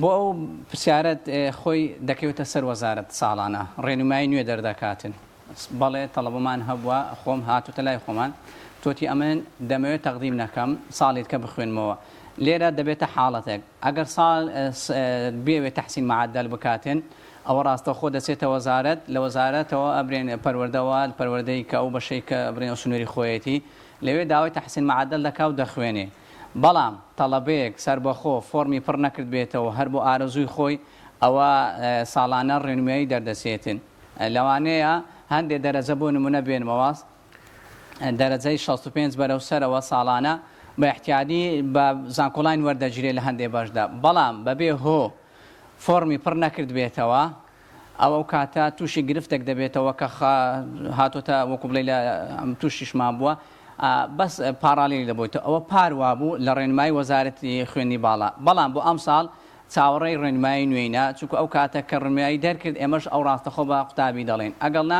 بۆ ئەو پرسیارەت خۆی دەکەوێتە سەر وەزارەت ساڵانە ڕێنمایی نوێ دەردەکاتن بەڵێ تەڵەبمان هەبووە خۆم هاتوتە لای خۆمان تۆتی ئەمن دەمەوێت تەقدیم نەکەم ساڵێت کە بخوێنمەوە لێرە دەبێتە حاڵەتێک ئەگەر ساڵ بێوێت تەحسین معدل بکاتن ئەوە ڕاستە خۆ دەچێتە وەزارەت لە وەزارەتەوە ئەبرێن پەروەردەوە پەروەردەی کە ئەو بەشەی کە بڕێن سنووری خۆیەتی لەوێ داوای تەحسین معدل دەکا و دەخوێنێ بەڵام تەڵەبەیەک سەربەخۆ فۆرمی پڕ نەکرد بێتەوە هەر بۆ ئارەزووی خۆی ئەوە ساڵانە ڕێنمایی دەردەسێتن لەوانەیە هەندێک دەرەجە بۆ نمونە بێنمەوە دەرەجەی 65 بەرەو سەرەوە ساڵانە بە احتیادی بە زانکۆلاین وەردەگیرێ لە هەندێک باشدا بەڵام بەبێ هۆ فۆرمی پڕ نەکرد بێتەوە ئەو کاتە تووشی گرفتێک دەبێتەوە کە هاتۆتە وەکو بڵێ لە تووشیشمان بووە بەس پارالی دەبێتەوە ئەوە پاروا بوو لە ڕێنمای وەزارەتی خوێنی باڵا بەڵام بۆ ئەم ساڵ چاوەڕێی ڕێنمایی نوێینە چونکە ئەو کاتە کە ڕێنمایی دەرکرد ئێمەش ئەو ڕاستەخۆ بە قوتابی دەڵێن ئەگەڵنا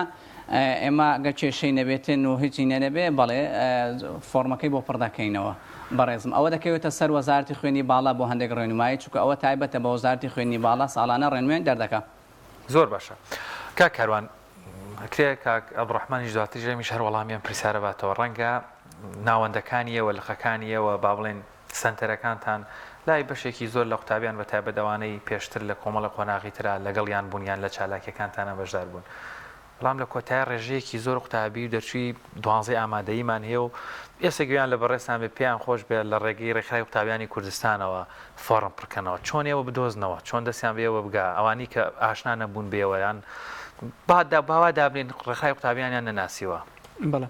ئێمە گە کێشەی نەبێتن و هیچی نەبێ بەڵێ فۆرمەکەی بۆ پڕدەکەینەوە بەڕێزم ئەوە دەکەوێتە سەر وەزارەتی خوێنی باڵا بۆ هەندێک ڕێنمایی چونکە ئەوە تایبەتە بە وەزارەتی خوێنی باڵا ساڵانە ڕێنموێن دەردەکە زۆر باشە کاک کاروان کرێ کاک عەبدوڕەحمانی دواتر ژێمیش هەر وەڵامیان پرسیارە باتەوە ڕەنگە ناوەندەکانیەوە لقەکانیەوە با بڵێن سنتەرەکانتان لای بەشێکی زۆر لە قوتابیان بە تایبەت ئەوانەی پێشتر لە کۆمەڵە قۆناغی ترا لەگەڵیان بوونیان لە چالاکیەکانتانە بەشدار بوون بەڵام لە کۆتای ڕێژەیەکی زۆر قوتابی و دەرچووی 12 ئامادەییمان هەیە و ئێستا گویان لە بەڕێستان بێ پێیان خۆش بێت لە ڕێگەی ڕێکخراوی قوتابیانی کوردستانەوە فۆرم پڕکەنەوە چۆن ئێوە بدۆزنەوە چۆن دەستیان بێەوە بگا ئەوانی کە ئاشنا نەبوون بێەوەیان باوا دابنین ڕێکخراوی قوتابیانیان نەناسیوە بەڵێ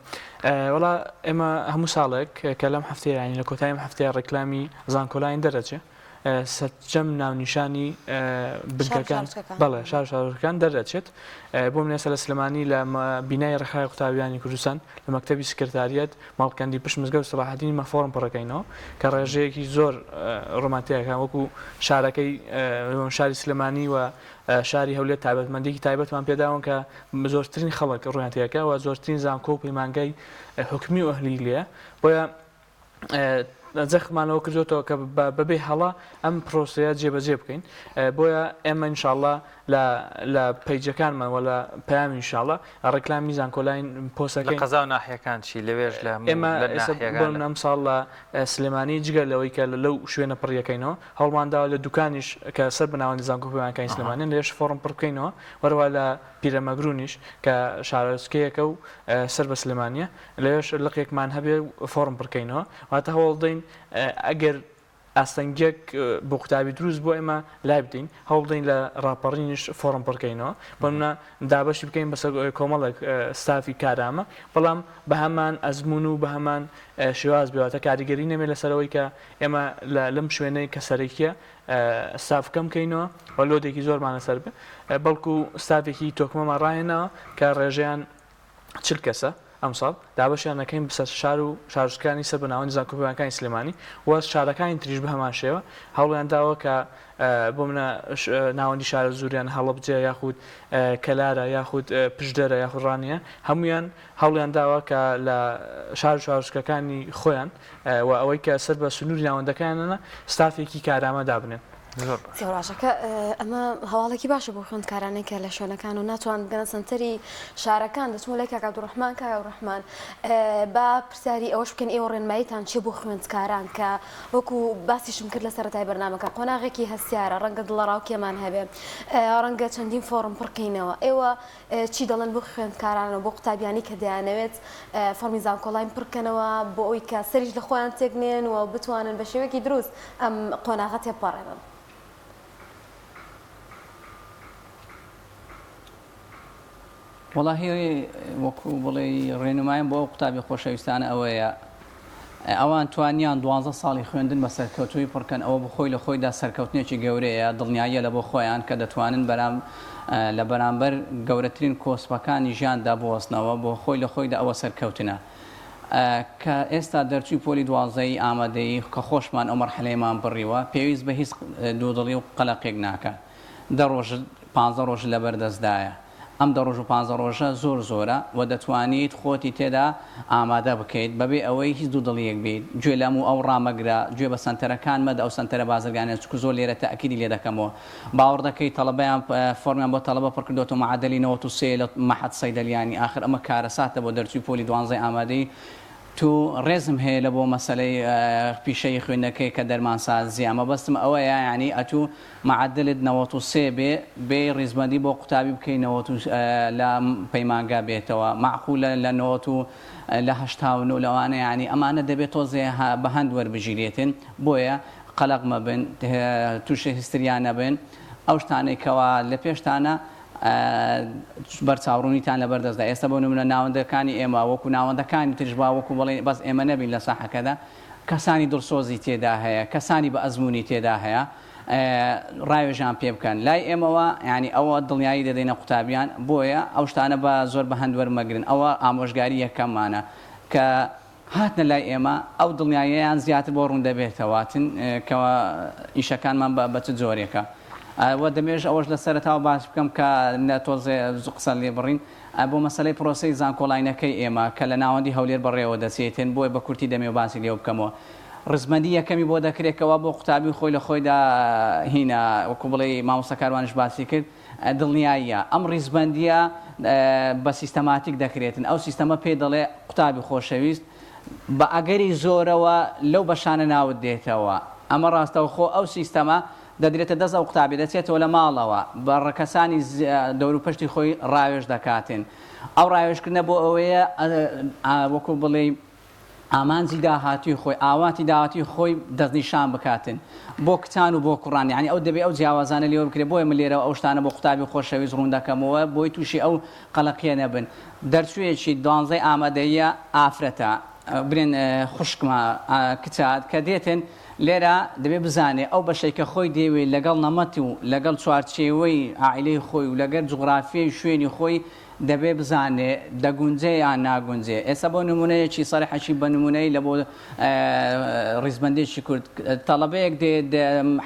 وڵا ئێمە هەموو ساڵێک کە لەم هەفتەیە ینی لە کۆتاییم هەفتەیە ڕێکلامی زانکۆلاین دەرەچێ سەرجەم ناونیشانی بنکەکان بەڵێ شارەکان دەرەچێت بۆ منێسە لە سلمانی لە بینای ڕێکخراوی قوتابیانی کوردستان لە مەکتەبی سکرتاریەت ماڵکەندی پشت مزگەوت و سەلاحەدینی مەفۆرم پڕەکەینەوە کە ڕێژەیەکی زۆر ڕۆمانتیەکان وەکو شارەکەی شاری سلمانی و شاری هەولێر تایبەتمەندێکی تایبەتمان پێداون کە زۆرترین خەڵک ڕوانتیەکە و زۆرترین زانکۆ و پەیمانگای حکمی و ئەهلی لێە بۆیە جەخمانەوە کردوێتەوە کە بەبێ هەڵا ئەم پرۆسەیە جێبەجێ بکەین بۆیە ئێمە ئینشاءڵڵا لە پەیجەکانمان و لە پەیامی ئینشاءڵڵا ڕێکلامی زانکۆلاین پۆستەکەی قەزا و ناحیەکان چی لەوێژ لە ئێمە ئەم ساڵ لە سلێمانی جگە لەوەی کە لەو شوێنە پڕیەکەینەوە هەڵمانداوە لە دوکانیش کە سەر بناوەندی زانکۆ پەیمانگەکانی سلێمانی لێش فۆرم پڕ بکەینەوە وەروە لە پیرەمەگرونیش کە شارۆچکەیەکە و سەر بە سلێمانیە لێش لقێکمان هەبێ فۆرم پڕکەینەوە واتە هەوڵ دەین ئەگەر ئاستەنگێک بۆ قوتابی دروست بۆ ئێمە لای بدەین هەوڵ بدەین لە ڕاپەڕینیش فۆرم پڕکەینەوە بۆ منە دابەشی بکەین بەسەر کۆمەڵێک ستافی کارامە بەڵام بە هەمان ئەزمون و بە هەمان شێواز بێتە کاریگەری نەمێ لەسەرەوەی کە ئێمە لەم شوێنەی کە سەرەکیە ستافکەم بکەینەوە و لۆدێکی زۆرمانە سەر بێ بەڵکو ستافێکی تۆکمەمان ڕاهێنەوە کە ڕێژەیان 40 کەسە ئەم ساڵ دابەشیان نەکەین بسەر شار و شارژەکانی سەر بەناوەندی زانکۆ پەیمانگەکانی سلێمانی و شارەکانی تریش بە هەمان شێوە هەوڵیان داوە کە بۆ منە ناوەندی شارە زوریان هەڵەبجە یاخود کەلارە یاخود پشدەرە یاخود ڕانیە هەمویان هەوڵیان داوە کە لە شار و شارژەکانی خۆیان و ئەوەی کە سەر بە سنووری ناوەندەکانە ستافێکی کارامە دابنێن سێڕاشەکە ئەمە هەواڵێکی باشە بۆ خوێندکارانێک کە لە شوێنەکان و ناتوان بگەنە سنتەری شارەکان دەچمە لای کاک عەبدوڕەحمان کاک عەبدوڕەحمان با پرسیاری ئەوەش بکەن ئێوە ڕێنماییتان چێ بۆ خوێندکاران کە وەکو باسیشم کرد لە سەرەتای بەرنامەکە قۆناغێکی هەستیارە ڕەنگە دڵەڕاوکێمان هەبێ ڕەنگە چەندین فۆرم پڕکەینەوە ئێوە چی دەڵێن بۆ خوێندکارانەوە بۆ قوتابیانی کە دەیانەوێت فۆرمی زانکۆلاین پڕکەنەوە بۆ ئەوی کە سەریش لە خۆیان تێکنێن و بتوانن بە شێوەیەکی دروست ئەم قۆناغە تێپەڕێنن وەڵاهی وەکو بڵێ ڕێنمایان بۆ قوتابی خۆشەویستانە ئەوەیە ئەوان توانیان 12 ساڵی خوێندن بە سەرکەوتوی پڕکەن ئەوە بخۆی لە خۆیدا سەرکەوتنێکی گەورەیە دڵنیاییە لە بۆ خۆیان کە دەتوانن لە بەرامبەر گەورەترین کۆسپەکانی ژیاندا بوەستنەوە بۆ خۆی لە خۆیدا ئەوە سەرکەوتنە کە ئێستا دەرچووی پۆلی 12 ئامادەی کە خۆشمان ئەو مەرحەلەیەمان بڕیوە پێویست بە هیچ دوودڵی و قەلەقێک ناکە 15 ڕۆژ لەبەردەستدایە ئەم 15 ڕۆژە زۆر زۆرە و دەتوانیت خۆتی تێدا ئامادە بکەیت بەبێ ئەوەی هیچ دوودڵیەک بیت گوێ لەم و ئەو ڕامەگرە گوێ بە سنتەرەکان مەدە ئەو سنتەرە بازرگانێت چکو زۆر لێرە تەئکیدی لێ دەکەمەوە باوەڕ دەکەی تەڵەبەیان فۆرمیان بۆ تەڵەبە پڕکردوتە معادلی 93 لە مەحەد سەیدەلیانی ئاخر ئەمە کارەساتە بۆ دەرچووی پۆلی 12 ئامادەی تو ڕێزم هەیە لە بۆ مەسەلەی پیشەی خوێندەکەی کە دەرمانسازی ئەمە بەستم ئەوەیە ینی ئەتوو معدلت 93 بێ ڕیزبەندی بۆ قوتابی بکەینەوە لە پەیمانگا بێتەوە معقولە لە 90 لە 89 لەوانە ینی ئەمانە دەبێت تۆزێ بە هەند وەربژیرێتن بۆیە قەلەق مەبن تووشە هیستریان نەبن ئەو شتانێکەوە لە پێشتانە بەرچاوڕوونیتان لە بەردەستدا ئێستا بۆ نمونە ناوەندەکانی ئێمە وەکو ناوەندەکانی ترژبا وەکو بڵێ بەس ئێمە نەبین لە ساحەکەدا کەسانی دڵسۆزی تێدا هەیە کەسانی بە ئەزمموی تێدا هەیە ڕاوێژان پێ بکەن لای ئێمەوە ینی ئەوە دڵنیایی دەدەینە قوتابیان بۆیە ئەو شتانە بە زۆر بە هەندوەرمەگرن ئەوە ئامۆژگاری یەکەممانە کە هاتنە لای ئێمە ئەو دڵنیاییان زیاتر بۆ ڕوون دەبێتەوەتن کەەوە ئیشەکانمان بە چ جۆرێکە و دەمێژ ئەوەش لە سەرەتاوە باش بکەم کە نەتۆزێ قسە لێ بڕین بۆ مەسەلەی پرۆسەی زانکۆڵاینەکەی ئێمە کە لە ناوەندی هەولێر بەڕێوە دەچێتن بۆی بە کورتی دەمێ و باسی لێو بکەمەوە ڕزمەندی یەکەمی بۆ دەکرێتەوە بۆ قوتابی خۆی لە خۆیدا هینە وەکو بڵێ مامۆستا کاروانش باسی کرد دڵنیاییە ئەم ڕیزبەندیە بە سیستەماتیک دەکرێتن ئەو سیستەمە پێ دەڵێ قوتابی خۆشەویست بە ئەگەری زۆرەوە لەو بەشانە ناوت دێتەوە ئەمە ڕاستەوخۆ ئەو سیستەمە دەدرێتە دەست ئەو قوتابی دەچێتەوە لە ماڵەوە بە ڕەکەسانی دەوروپشتی خۆی ڕاوێژ دەکاتن ئەو ڕاوێژکردنە بۆ ئەوەیە وەکو بڵێ ئامانجی داهاتی خۆی ئاواتی داواتی خۆی دەستنیشان بکاتن بۆ کتان و بۆ کوڕان یعنی ئەو دەبێت ئەو جیاوازانە لێوە بکرێت بۆی من لێرە ئەو شتانە بۆ قوتابی خۆشەویست ڕوون دەکەمەوە بۆی تووشی ئەو قەلەقیە نەبن دەرچوویەکی 12 ئامادەیە ئافرەتە برێن خوشکمە کچات کە دێتن لێرە دەبێت بزانێ ئەو بەشەی کە خۆی دەیەوێت لەگەڵ نەمەتی و لەگەڵ چوارچێوەی عائیلەی خۆی و لەگەڵ جوغرافیای شوێنی خۆی دەبێ بزانێ دەگونجێ یان ناگونجێ ئێستا بۆ نمونەیەکی سەریحەکی بە نمونەی لە بۆ ڕیزبەندێکی کورد تەڵەبەیەک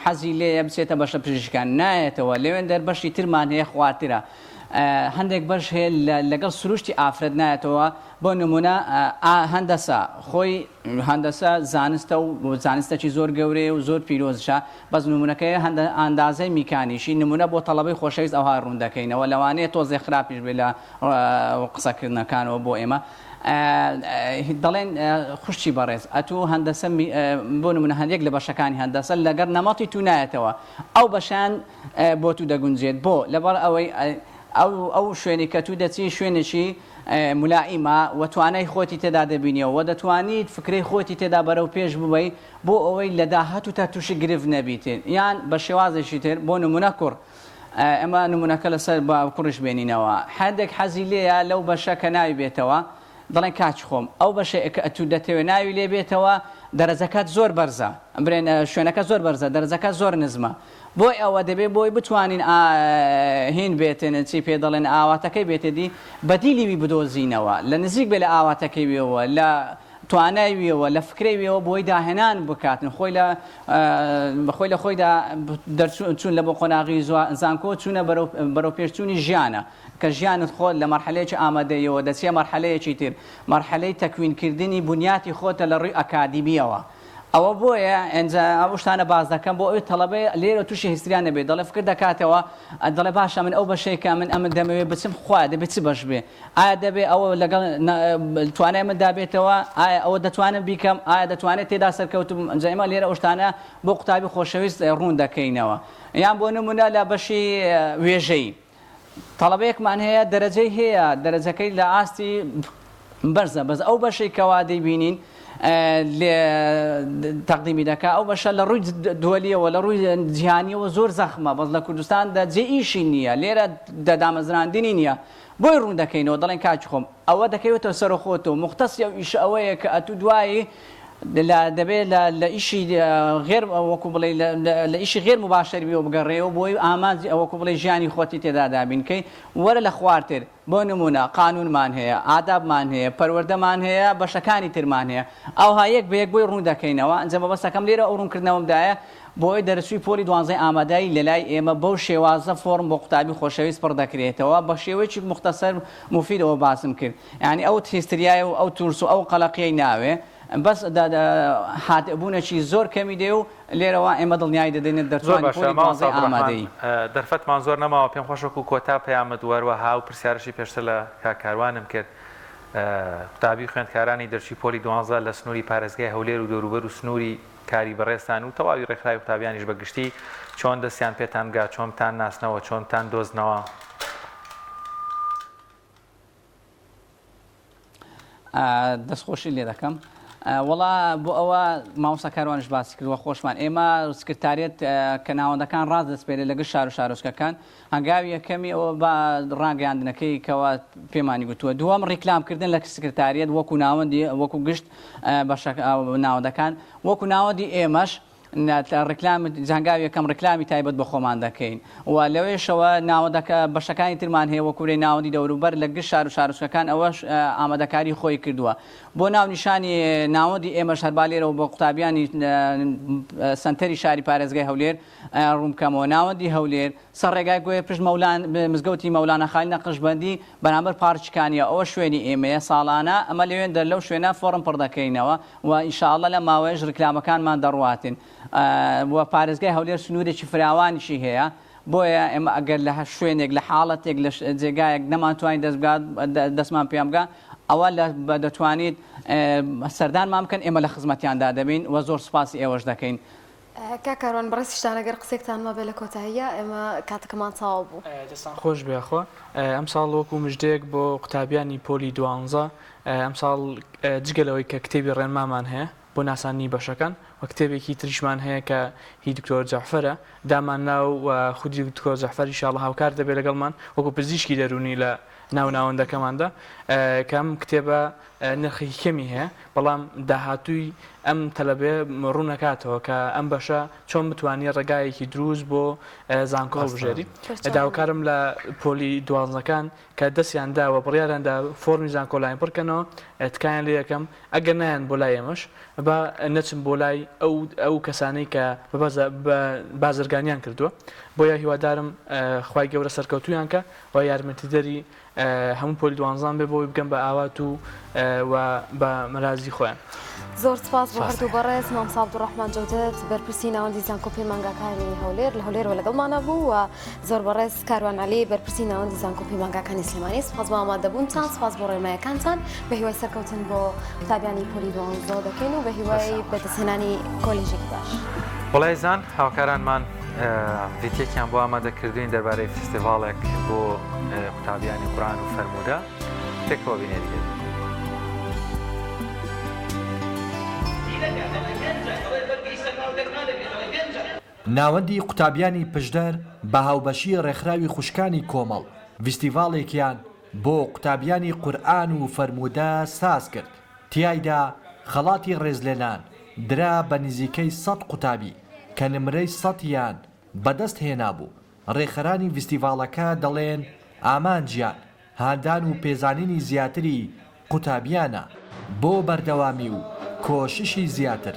حەزی لێ بچێتە بەشە پزیشکان نایەتەوە لەوێن دەربەشی ترمان هەیە خواترە هەندێک بەش هەیە لەگەڵ سروشتی ئافرەت نایەتەوە بۆ نمونە هەندەسا خۆی هەندەسە زانستە و زانستێکی زۆر گەورەیە و زۆر پیرۆزشە بەس نمونونەکەی ئەندازەی میکانیشی نمونە بۆ تەڵەبەی خۆشەویست ئەوها ڕوون دەکەینەوە لەوانەیە تۆزێ خراپیش بێ لە قسەکردنەکانەوە بۆ ئێمە دەڵێن خوشتی بەڕێز ئەتوو هەندەسە بۆ نمونە هەندێک لە بەشەکانی هەندەسە لەگەر نەمەڵی تو نایەتەوە ئەو بەشان بۆ تو دەگونجێت بۆ لەبەر ئەوەی ئەو شوێنی کە تو دەچی شوێنێکی ملائیمە و توانای خۆتی تێدا دەبینیەوە و دەتوانیت فکرەی خۆتی تێدا بەرەو پێش ببەی بۆ ئەوەی لە داهات و تا تووشی گرفت نەبیتێن یان بە شێوازێکی تر بۆ نمونە کوڕ ئەمە نمونونەکە لەسەر بە کوڕش بێنینەوە هەندێک حەزی لێیە لەو بەشە کە ناوی بێتەوە دەڵێن کاچ خۆم ئەو بەشە تو دەتەوێت ناوی لێ بێتەوە دەرەجەکەت زۆر بەرزە برێن شوێنەکە زۆر بەرزە دەرەجەکە زۆر نزمە بۆی ئەوە دەبێت بۆی بتوانین هین بێتن چی پێ دەڵێن ئاواتەکەی بێتێدی بەدیلیوی بدۆزینەوە لە نزیک بێ لە ئاواتەکەی وێەوە لە تواناویەوە لە فکرێویەوە بۆی داهێنان بکاتن خۆی لە بەخۆی لە خۆیدا چون لە بۆ قۆناغی زانکۆ چوونە بەرەو پێشچوونی ژیانە کە ژیانت خۆت لە مەرحەلەیەکی ئامادەیەوە دەچێ مەرحەلەیەکی تر مەرحەلەی تەکوینکردنی بنیاتی خۆتە لە ڕووی ئەکادیمیەوە ئەوە بۆیە ئەنجا ئەو شتانە باز دەکەم بۆ ئەوی تەڵەبەی لێرە تووشی هیستریان نەبێت دەڵێ فکر دەکاتەوە دەڵێ باشە من ئەو بەشەیەکە من ئەمە دەمەوێت بچم خوا دەبێت چی بەش بێ ئایا دەبێت ئەوە لەگەڵ توانای من دابێتەوە ئایا ئەوە دەتوانم بیکەم ئایا دەتوانێت تێدا سەرکەوتم ئەنجامە لێرە ئەو شتانە بۆ قوتابی خۆشەویست ڕوون دەکەینەوە یان بۆ نمونە لە بەشی وێژەی تەڵەبەیەکمان هەیە دەرەجەی هەیە دەرەجەکەی لە ئاستی بەرزە بەس ئەو بەشەی کەوا دەیبینین تەقدیمی دەکا ئەو بەشە لە ڕووی دووەلیەوە لە ڕووی جیهانیەوە زۆر زەخمە بەس لە کوردستاندا جێ ئیشی نییە لێرە دامەزراندنی نییە بۆی ڕوون دەکەینەوە دەڵێن کاچ خۆم ئەوە دەکەوێتەوە سەرخۆتەوە مختصی ئەو ئیش ئەوەیە کە ئەتو دوایی دەبێت لە ئیشی غێر وەکو بڵێ لە ئیشی غێر مباشر بێ و بگەڕێەوە بۆی ئامانجی ئەوەکو بڵێ ژیانی خۆتی تێدا دابینکەی وەرە لە خوارتر بۆ نمونە قانونمان هەیە ئادابمان هەیە پەروەردەمان هەیە بەشەکانی ترمان هەیە ئەوها یەک بە یەک بۆی ڕوون دەکەینەوە ئەنجە بەبەستەکەم لێرە ئەو ڕوونکردنەوەمدایە بۆی دەرچووی پۆلی 12 ئامادەی لە لای ئێمە بەو شێوازە فۆرم بۆ قوتابی خۆشەویست پڕ دەکرێتەوە بە شێوەیەکی مختصر مفیدەوە باسم کرد یعنی ئەو هیستریایە و ئەو تورس و ئەو قەلەقیەی ناوێ بەس هاتبوونەکی زۆر کەمی دێ و لێرەوە ئێمە دڵنیای دەدەێنێت دەرچوانی پۆلی 12 ئامادەی دەرفەتمان زۆر نەماوە پێم خۆشەکو کۆتا پەیامت وەروەها و پرسیارشی پێشتر لە کاروانم کرد قوتابی خوێندکارانی دەرچی پۆلی 12 لە سنووری پارێزگای هەولێر و دەوروبەر و سنووری کاری بەڕێستان و تەواوی ڕێکخراوی قوتابیانیش بەگشتی چۆن دەستیان پێتان گا چۆنتان ناسنەوە چۆنتان دۆزنەوە دەستخۆشی لێ دەکەم وڵا بۆ ئەوە مامۆستا کاروانش باسی کردووە خۆشمان ئێمە سکرتارێت کە ناوەندەکان ڕاست دەستپێرێت لەگەڵ شار و شارۆچکەکان هەنگاوی یەکەمی ئەوە بە ڕاگەیاندنەکەی کەەوە پێمانی گوتووە دووەم ڕیکلامکردن لە سکرتارێت وەکو ناوەندی وەکو گشت ناوەندەکان وەکو ناوەندی ئێمەش ڕکلام جانگاوی یەکەم ڕکلامی تایبەت بە خۆمان دەکەین و لەوێشەوە ناوەدەکە بەشەکانی ترمان هەیە وەکوورەی ناوەندی دەوروبەر لە گشت شار و شارچووەکان ئەوەش ئامادەکاری خۆی کردووە بۆ ناونیشانی ناوەندی ئێمەش هەر با لێرەوە بۆ قوتابیانی سنتەری شاری پارێزگای هەولێر ڕوومکەمەوە ناوەندی هەولێر سەر ڕێگای گوێ پشت مزگەوتی مەولانە خالی نەقشبەندی بەرامبەر پارچکانیە ئەوە شوێنی ئێمەیە ساڵانە ئەمە لەوێن لەو شوێنە فۆرم پڕ دەکەینەوە و ئینشاءڵڵە لە ماوەیەش ڕکلامەکانمان دەڕواتن و پارێزگای هەولێر سنوورێکی فراوانیشی هەیە بۆیە ئێمە ئەگەر لە شوێنێک لە حاڵەتێک لە جێگایەک نەماتوانین دەستمان پێم بگا ئەوە دەتوانیت سەردانمان بکەن ئێمە لە خزمەتیاندا دەبین و زۆر سوپاسی ئێوەش دەکەین. کاکەڕوان بەڕێستیشتان ئەگەر قسێکتان مەبێ لە کۆتاییە ئێمە کاتەکەمان چاوە بوو. دەستان خۆش بێخۆ ئەم ساڵ وەکو مژدەیەک بۆ قوتابیانی پۆلی 12 ئەم ساڵ جگەلەوەی کە کتێبی ڕێنمامان هەیە بۆ ناسانی بەشەکان و کتێبێکی تریشمان هەیە کە هی دکتۆر جەعفەرە دامان ناو و خودی دکتۆر جەعفەر ئینشاءڵڵا هاوکار دەبێت لەگەڵمان وەکو پزیشکی دەرونی لە ناوناوەندەکەماندا کەم کتێبە نرخی کەمی هەیە بەڵام داهاتووی ئەم تەلەبێ ڕوونەکاتەوە کە ئەم بەشە چۆن بتوانانی ڕێگایەکی دروست بۆ زانکۆ بژێری داواکارم لە پۆلی دوازەکان کە دەستیان داوە بڕیاراندا فۆرمی زانکۆلاین پڕکەنەوە تکایان لێ یەکەم ئەگەر نایەن بۆ لای ئێمەش بە نەچم بۆ لای ئەو کەسانەی کە بازرگانیان کردووە بۆیە هیوادارم خوای گەورە سەرکەوتویان کە و یارمەتیدەری هەموو پۆلی دوانزان بێ بۆی بگەم بە ئاوات و بە مەرازی خۆیان. زۆر سپاس بۆ هەردوو بەڕێز مام عەبدوڕەحمان جەودەت بەرپرسی ناوەندی زانکۆپی مانگاکانی هەولێر لە هەولێرەوە لەگەڵمانە بوو و زۆر بەڕێز کاروان عەلی بەرپرسی ناوەندی زانکۆپی مانگاکانی سلێمانی سپاس بۆ ئامادەبوونتان سپاس بۆ ڕێنمایەکانتان بە هیوای سەرکەوتن بۆ قوتابیانی پۆلی 12 دەکەین و بە هیوای بەدەستهێنانی کۆلیژێکی باش. وڵایزان هاوکارانمان ڤیدیۆکیان بۆ ئامادەکردوین دەربارەی فستیڤاڵێک بۆ قوتابیانی قورئان و فەرموودە تێکەوە بینێریت. ناوەندی قوتابیانی پشدەر بە هاوبەشی ڕێکخراوی خوشکانی کۆمەڵ ڤیستیڤاڵێکیان بۆ قوتابیانی قورئان و فەرموودە ساز کرد. تیایدا خەڵاتی ڕێزلێنان درا بە نزیکەی 100 قوتابی کە نمرەی 100یان بەدەست هێنا بوو. ڕێکخەرانی ڤیستیڤاڵەکە دەڵێن ئامانجیان هاندان و پێزانینی زیاتری قوتابیانە بۆ بەردەوامی و کۆششی زیاتر.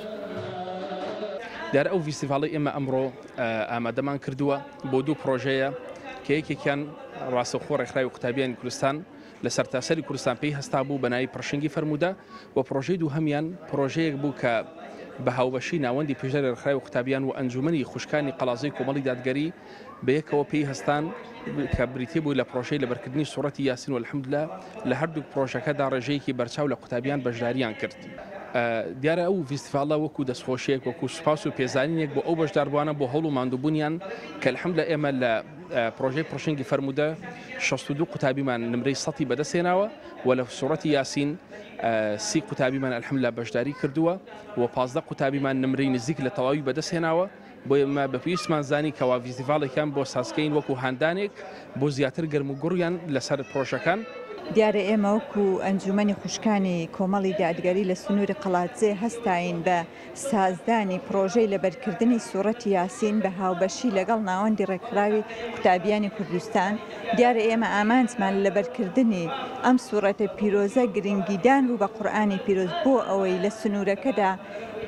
دیارە ئەو ڤیستیڤاڵی ئێمە ئەمڕۆ ئامادەمان کردووە بۆ دوو پرۆژەیە کە یەکێکیان ڕاستەوخۆ ڕێکخراوی قوتابیانی کوردستان لە سەرتاسەری کوردستان پێی هەستا بوو بە ناوی پڕشنگی فەرموودە و پرۆژەی دووهەمیان پرۆژەیەک بوو کە بە هاوبەشی ناوەندی پێشدەری ڕێکخراوی قوتابیان و ئەنجومەنی خوشکانی قەڵازەی کۆمەڵی دادگەری بە یەکەوە پێی هەستان کە بریتێ بووی لە پرۆژەی لەبەرکردنی سوورەتی یاسین و الحەمدوللا لە هەردوو پرۆژەکەدا ڕێژەیەکی بەرچاو لە قوتابیان بەشداریان کرد. دیارە ئەو ڤیستیڤاڵە وەکو دەستخۆشیەک وەکو سوپاس و پێزانینێک بۆ ئەو بەشداربووانە بۆ هەوڵ و ماندووبوونیان کە الحەمدوللا ئێمە لە پرۆژەی پڕشنگی فەرموودە 62 قوتابیمان نمرەی 100 بەدەستهێناوە و لە سوورەتی یاسین 30 قوتابیمان الحەمدوللا بەشداری کردووە و 15 قوتابیمان نمرەی نزیک لە تەواوی بەدەستهێناوە بۆ ئێمە بەپێویستمان زانی کەوا ڤیستیڤاڵێکیان بۆ سازکەین وەکو هاندانێک بۆ زیاتر گەرم و گوڕیان لەسەر پرۆژەکان. دیارە ئێمە وەکو ئەنجومەنی خوشکانی کۆمەڵی دادگەری لە سنووری قەڵاتجێ هەستاین بە سازدانی پرۆژەی لەبەرکردنی سوورەتی یاسین بە هاوبەشی لەگەڵ ناوەندی ڕێکخراوی قوتابیانی کوردستان. دیارە ئێمە ئامانجمان لەبەرکردنی ئەم سوورەتە پیرۆزە گرنگیدان بوو بە قورئانی پیرۆز بۆ ئەوەی لە سنوورەکەدا